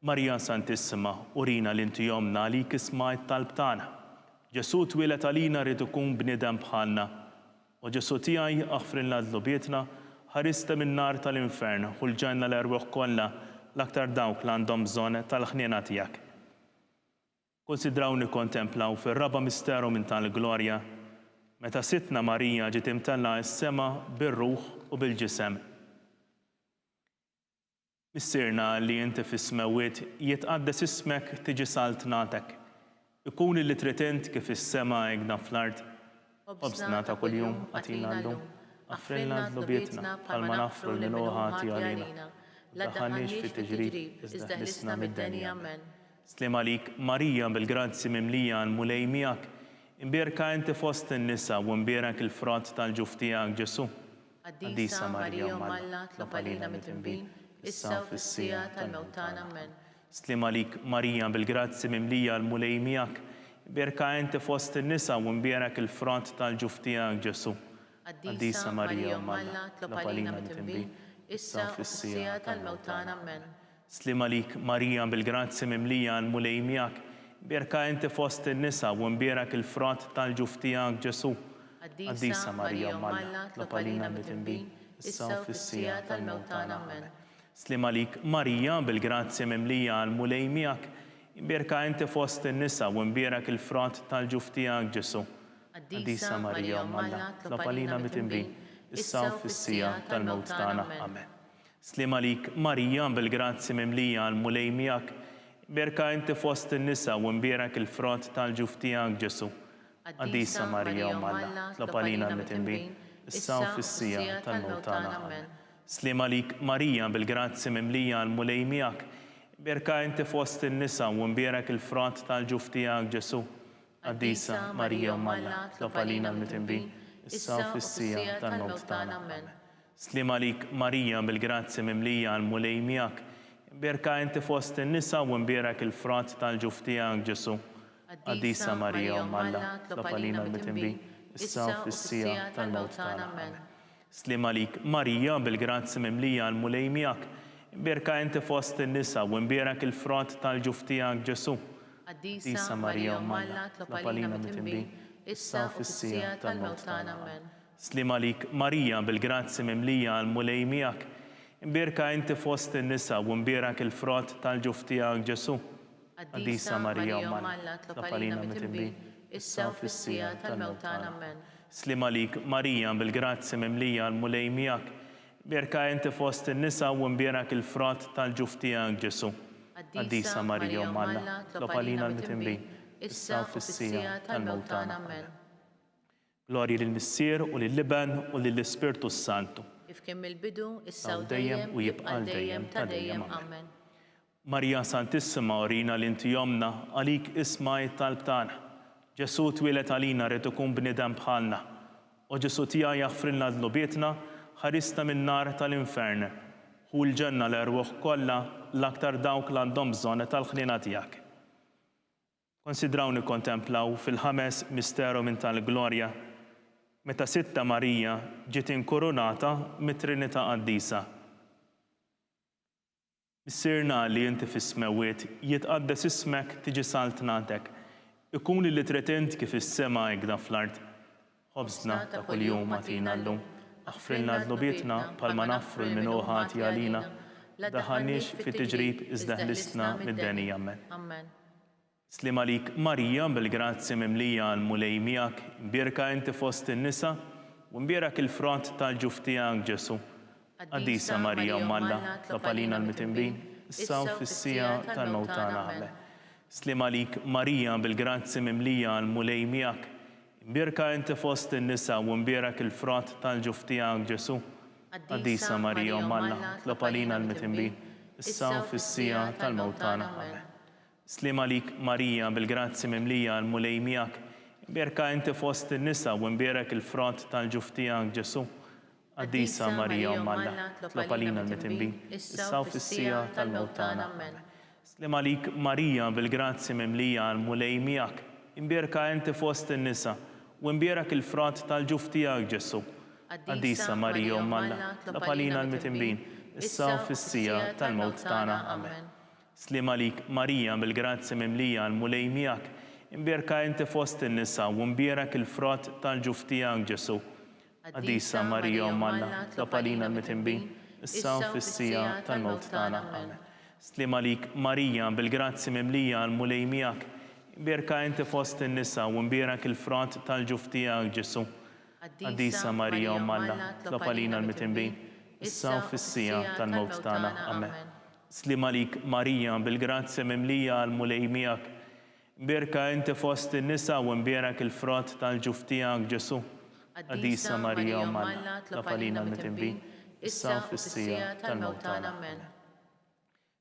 Marija Santissima, urina li inti jomna għalik isma' t-talb tagħna. Ġesu twilet għalina rrid ikun bniedem bħalna. U Ġesu tiegħi aħfrilna dlubietna, ħarista min-nar tal-infern u l-ġenna l-erweħ kollha l-aktar dawk li għandhom bżonn tal-ħniena tiegħek. Konsidraw nikkontemplaw fir-raba' misteru minn tal-glorja meta Sitna Marija ġiet imtella s-sema bir-ruħ u bil-ġisem. Missierna li inti fis-smawiet jitqaddes ismek tiġi salt nagħtek. Ikun li trid int kif is-sema hekk fl-ard. Obżna ta' kuljum għatina llum. Aħfrilna dlubietna bħalma naħfru l-minuħati għalina. La daħħalniex fit-tiġrib, iżda ħlisna mid-denja. Amen. Slim għalik, Marija bil-grazzi mimlija għal-mulej miegħek, imbierka inti fost in-nisa u imbierak il-frott tal-ġuf tiegħek Ġesu. Quddiesa Marija Umm Alla, tlob għalina mit-tinbin, issa u fis-sija tal-mewtana. Amen. Slim għalik, Marija bil-grazzi mimlija għal-mulej miegħek, imbierka inti fost in-nisa u imbierak il-frott tal-ġuf tiegħek Ġesu. Quddiesa Marija Umm Alla, tlob għalina mit-tinbin, issa u fis-sija tal-mewtana. Amen. Slim għalik, Marija bil-grazzi mimlija għal-mulej miegħek, imbierka inti fost in-nisa u imbierak il-frott tal-ġuf tiegħek Ġesu. Quddiesa Marija Umm Alla, tlob għalina mit-tinbin, issa u fis-sija tal-mewtana. Amen. Slim għalik, Marija bil-grazzi mimlija għal-mulej miegħek, imbierka inti fost in-nisa u imbierak il-frott tal-ġuf tiegħek Ġesu. Quddiesa Marija Umm Alla, tlob għalina mit-tinbin, issa u fis-sija tal-mewtana. Amen. Slim għalik, Marija bil-grazzi mimlija għal-mulej miegħek, imbierka inti fost in-nisa u imbierak il-frott tal-ġuf tiegħek Ġesu. Quddiesa Marija Umm Alla, tlob għalina mit-tinbin, issa u fis-sija tal-mewtana. Amen. Slim għalik, Marija bil-grazzi mimlija għal-mulej miegħek, imbierka inti fost in-nisa u imbierak il-frott tal-ġuf tiegħek Ġesu. Quddiesa Marija Umm Alla, tlob għalina mit-tinbin, issa u fis-sija tal-mewtana. Amen. Slim għalik, Marija bil-grazzi mimlija għal-mulej miegħek, imbierka inti fost in-nisa u imbierak il-frott tal-ġuf tiegħek Ġesu. Quddiesa Marija Umm Alla, tlob għalina mit-tinbin, issa u fis-sija tal-mewtana. Amen. Slim għalik, Marija bil-grazzi mimlija għal-mulej miegħek, imbierka inti fost in-nisa u imbierak il-frott tal-ġuf tiegħek Ġesu. Quddiesa Marija Umm Alla, tlob għalina mit-tinbin, issa u fis-sija tal-mewtana. Amen. Slim għalik, Marija bil-grazzi mimlija għal-mulej miegħek, imbierka inti fost in-nisa u imbierak il-frott tal-ġuf tiegħek Ġesu. Quddiesa Marija Umm Alla, tlob għalina mit-tinbin, issa u fis-sija tal-mewtana. Amen. Slim għalik, Marija bil-grazzi mimlija għal-mulej miegħek, imbierka inti fost in-nisa u imbierak il-frott tal-ġuf tiegħek Ġesu. Quddiesa Marija Umm Alla, tlob għalina mit-tinbin, issa u fis-sija tal-mewtana. Amen. Glorja lill-Missier u lill-Iben u lill-Ispirtu Santu. Kif kien mill-bidu, issa u dejjem u jibqa' dejjem ta' dejjem. Amen. Marija Santissima, urina li inti jomna għalik isma' t-talb tagħna. Ġesu twilet għalina rrid ikun bniedem bħalna. U Ġesu tiegħi jaħfrilna dlubietna, ħarista min-nar tal-infern. U l-ġenna l-erweħ kollha l-aktar dawk li għandhom bżonn tal-ħniena tiegħek. Konsidraw nikkontemplaw fil-ħames misteru minn tal-glorja meta Sitna Marija ġiet inkurunata mit-Trinità Quddiesa. Missierna li inti fis-smawiet jitqaddes ismek tiġi salt nagħtek. Ikun li trid int kif is-sema hekk fl-ard. Ħobżna ta' kuljum għatina llum. Aħfrilna dlubietna bħalma naħfru l-minuħati għalina. La daħħalniex fit-tiġrib iżda ħlisna mid-denja. Amen. Slim għalik, Marija bil-grazzi mimlija għal-mulej miegħek, imbierka inti fost in-nisa u imbierak il-frott tal-ġuf tiegħek Ġesu. Quddiesa Marija Umm Alla, tlob għalina mit-tinbin, issa u fis-sija tal-mewtana. Amen. Slim għalik, Marija bil-grazzi mimlija għal-mulej miegħek, imbierka inti fost in-nisa u imbierak il-frott tal-ġuf tiegħek Ġesu. Quddiesa Marija Umm Alla, tlob għalina mit-tinbin, issa u fis-sija tal-mewtana. Amen. Slim għalik, Marija bil-grazzi mimlija għal-mulej miegħek, imbierka inti fost in-nisa u imbierak il-frott tal-ġuf tiegħek Ġesu. Quddiesa Marija Umm Alla, tlob għalina mit-tinbin, issa u fis-sija tal-mewtana. Amen. Slim għalik Marija bil-grazzi mimlija għal-mulej miegħek. Imbierka inti fost in-nisa u imbierak il-frott tal-ġuf tiegħek Ġesu. Quddiesa Marija Umm Alla, tlab għalina l-mitembin, issa u fis-sija tal-mewt tagħna. Amen. Slim għalik Marija bil-grazzi mimlija għal-mulej miegħek. Imbierka inti fost in-nisa u imbierak il-frott tal-ġuf tiegħek Ġesu. Quddiesa Marija Umm Alla, tlab għalina l-mitembin, issa u fis-sija tal-mewt tagħna. Amen. Slim għalik Marija bil-grazzi mimlija għal-mulej miegħek. Imbierka inti fost in-nisa u imbierak il-frott tal-ġuf tiegħek Ġesu. Quddiesa Marija Umm Alla, tlab għalina l-mitembin, issa u fis-sija tal-mewt tagħna. Amen. Slim għalik Marija bil-grazzi mimlija għal-mulej miegħek. Imbierka inti fost in-nisa u imbierak il-frott tal-ġuf tiegħek Ġesu. Quddiesa Marija Umm Alla, tlab għalina l-mitembin, issa u fis-sija tal-mewt tagħna. Amen.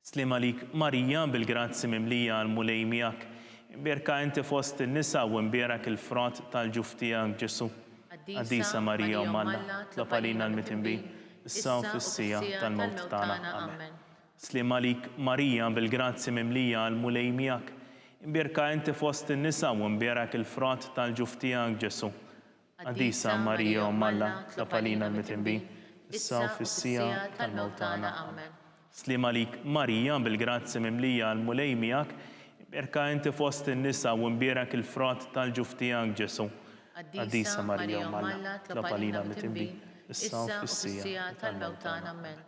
Slim għalik Marija bil-grazzi mimlija għal-mulej miegħek. Imbierka inti fost in-nisa u imbierak il-frott tal-ġuf tiegħek Ġesu. Quddiesa Marija Umm Alla, tlab għalina l-mitembin, issa u fis-sija tal-mewt tagħna. Amen. Slim għalik Marija bil-grazzi mimlija għal-mulej miegħek. Imbierka inti fost in-nisa u imbierak il-frott tal-ġuf tiegħek Ġesu. Quddiesa Marija Umm Alla, tlab għalina l-mitembin, issa u fis-sija tal-mewt tagħna. Amen. Slim għalik Marija bil-grazzi mimlija għal-mulej miegħek. Imbierka inti fost in-nisa u imbierak il-frott tal-ġuf tiegħek Ġesu. Quddiesa Marija Umm Alla, tlab għalina l-mitembin, issa u fis-sija tal-mewt tagħna. Amen.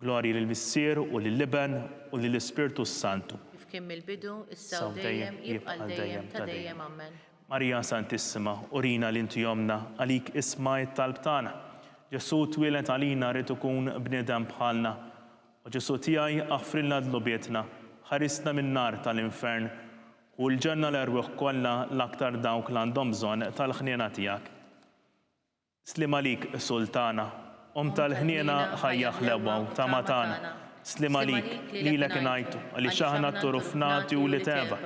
Glorja lill-Missier u lill-Iben u lill-Ispirtu Santu. Kif kien mill-bidu, issa u dejjem, jibqa' dejjem ta' dejjem. Amen. Marija Santissima, urina l-inti jomna għalik isma' it-talb tagħna. Ġesu twieled għalina rid ikun bniedem bħalna. U Ġesu tiegħi aħfrilna dlubietna, ħarisna min-nar tal-infern u l-ġenna l-erwieħ kollha l-aktar dawk li għandhom bżonn tal-ħniena tiegħek. Slim għalik Sultana, tal-ħniena ħajja ħlewwa u ta' matana. Slim għalik lilek ingħajtu għaliex aħna t-turufnati u li teva.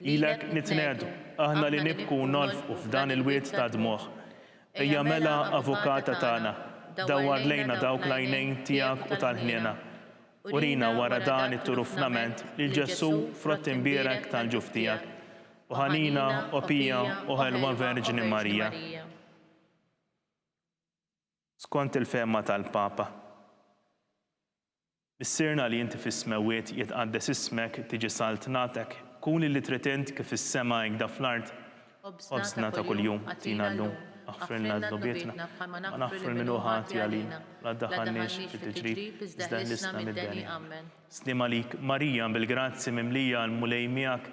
Lilek nitnedu, aħna li nibku nolfqu f'dan il-wiet ta' dmuħ. Ejja mela avukata tagħna, dawwar lejna dawk l-għajnejn tiegħek u tal-ħniena. Urina wara dan it-turufnament lil Ġesu frott imbierek tal-ġuf tiegħek. U ħanina Opija u ħelwa Verġini Marija. Skont il-femma tal-Papa. Bissirna li inti fis-smewiet jitqaddes ismek tiġi saltnatek, kun li tritint kif is-sema jgda fl-art. Obsna ta' kuljum tina llum. Aħfrilna d-dobietna, ma naħfril minnu ħati għalina, la daħannix fit-tiġrib, iżda l-isna mid-deni. Slim għalik Marija bil-grazzi mimlija għal-mulej miegħek.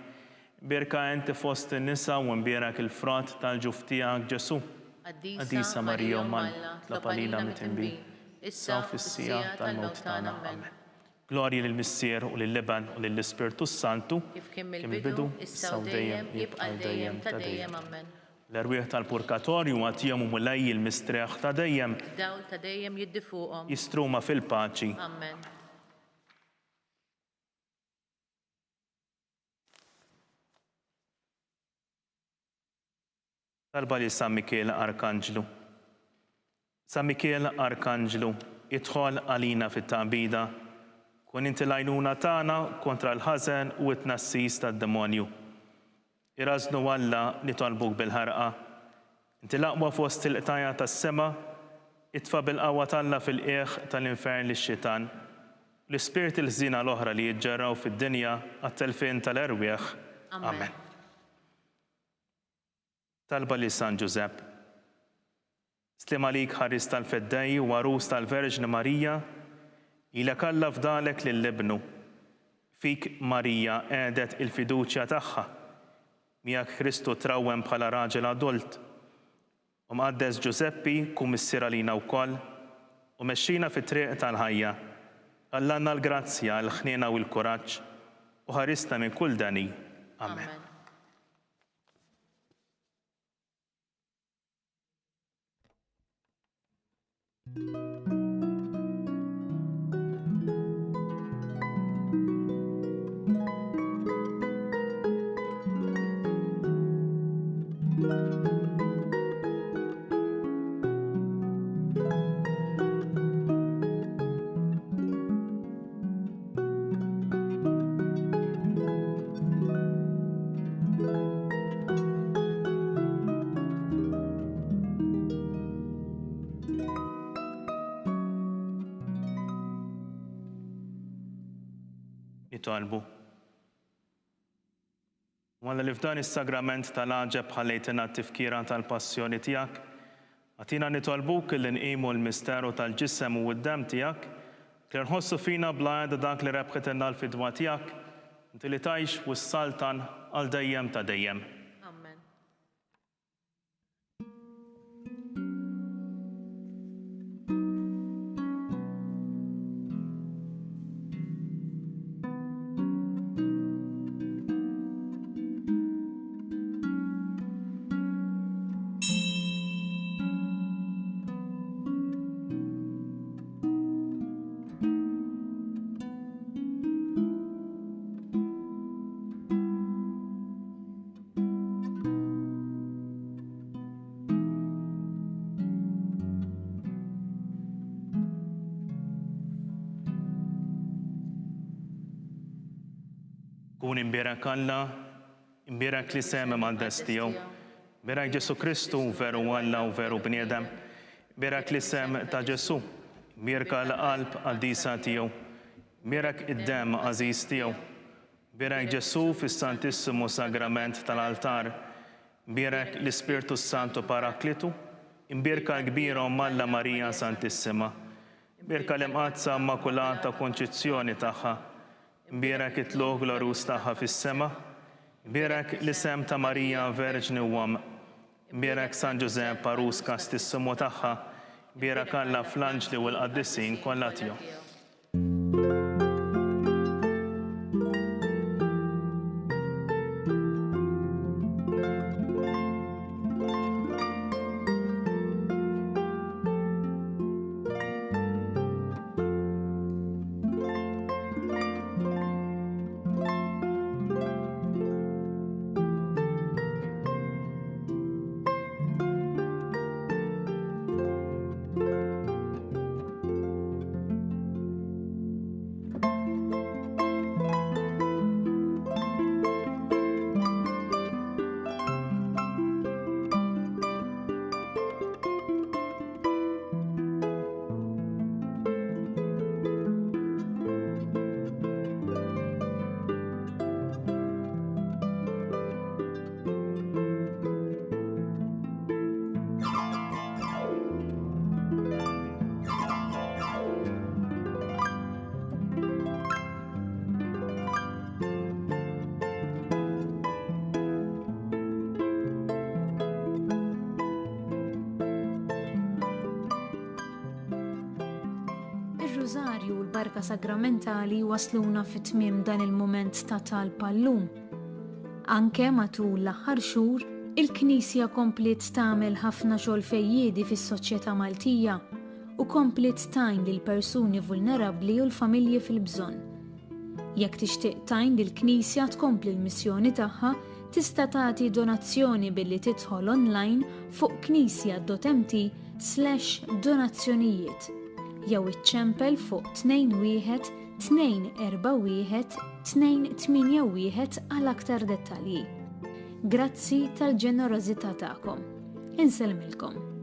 Imbierka inti fost in-nisa u imbierak il-frott tal-ġuf tiegħek Ġesu. Quddiesa Marija Umm Alla, tlab għalina mitembin, issa u fis-sija tal-mewt tagħna. Amen. Glorja lill-Missier u lill-Iben u lill-Ispirtu Santu, kif kien mill-bidu, issa u dejjem, jibqa' dejjem ta' dejjem. Amen. L-erwieħ tal-purgatorju għatijom u mulej il-mistreħ ta' dejjem. Dawl ta' dejjem jiddi fuqhom. Jistruma fil-paċi. Amen. Talba li San Michele Arkanġlu. San Michele Arkanġlu, idħol għalina fit-taqbida, kun inti l-għajnuna tagħna kontra l-ħażen u t-tnassis tad-demonju. Iraznu Alla li tolbuk bil-ħarqa. Inti l-aqwa fost il-qtajja tas-sema, itfa' bil-qawwa talla fil-qiegħ tal-infern lix-xitan. L-ispirit il-ħżina l-oħra li jiġġarraw fid-dinja għat-telfin tal-erwieħ. Amen. Talba li San Giuseppe. Slim għalik ħaris tal-feddej u għarus tal-Verġni Marija, ilek Alla fdalek lill-ibnu. Fik Marija għedet il-fiduċja tagħha. Miegħek Kristu trawwem bħala raġel adult. U mqaddes Giuseppi kum issir għalina wkoll u mexxina fit-triq tal-ħajja. Allanna l-grazzja, l-ħniena u l-kuraġġ u ħarisna minn kull dani. Amen. jitolbu. Walla li f'dan is-sagrament tal-għaġeb ħallejtina t-tifkira tal-passjoni tiegħek, għatina nitolbuk li nqimu l-misteru tal-ġisem u d-dem tiegħek, li nħossu fina bla għeda dak li rebħitilna l-fidwa tiegħek, inti li tgħix wis-saltan għal dejjem ta' dejjem. Amen. Kun imbierak Alla, imbierak li semem għal-des tiegħu, imbierak Ġesu Kristu veru Alla u veru bniedem, imbierak li sem ta' Ġesu, imbierka l-qalb għal-disa tiegħu, imbierak id-dem għażiż tiegħu, imbierak Ġesu fis-Santissimu Sagrament tal-altar, imbierak l-Ispirtu Santu Paraklitu, imbierka l-kbirhom Alla Marija Santissima, imbierka l-imqazza Immakulata Konċizzjoni tagħha, imbierak it-tluq glorus tagħha fis-sema, imbierak l-isem ta' Marija Verġni Umm, imbierak San Giuseppe Parus Kastissimu tagħha, imbierak Alla fl-anġli u l-qaddissin kollha tiegħu. Ir-Rużarju u l-barka sagramentali wasluna fit-tmiem dan il-mument ta' talba llum. Anke matul l-aħħar xhur, il-Knisja komplet tagħmel ħafna xogħol fejjiedi fis-soċjetà Maltija u komplet tajn lil persuni vulnerabbli u l-familji fil-bżonn. Jekk tixtieq tajn lill-Knisja tkompli l-missjoni tagħha, tista' tagħti donazzjoni billi tidħol online fuq knisja.mt/donazzjonijiet jew iċċempel fuq 21 241 281 għal aktar dettalji. Grazzi tal-ġenerożità tagħkom. Inselmilkom.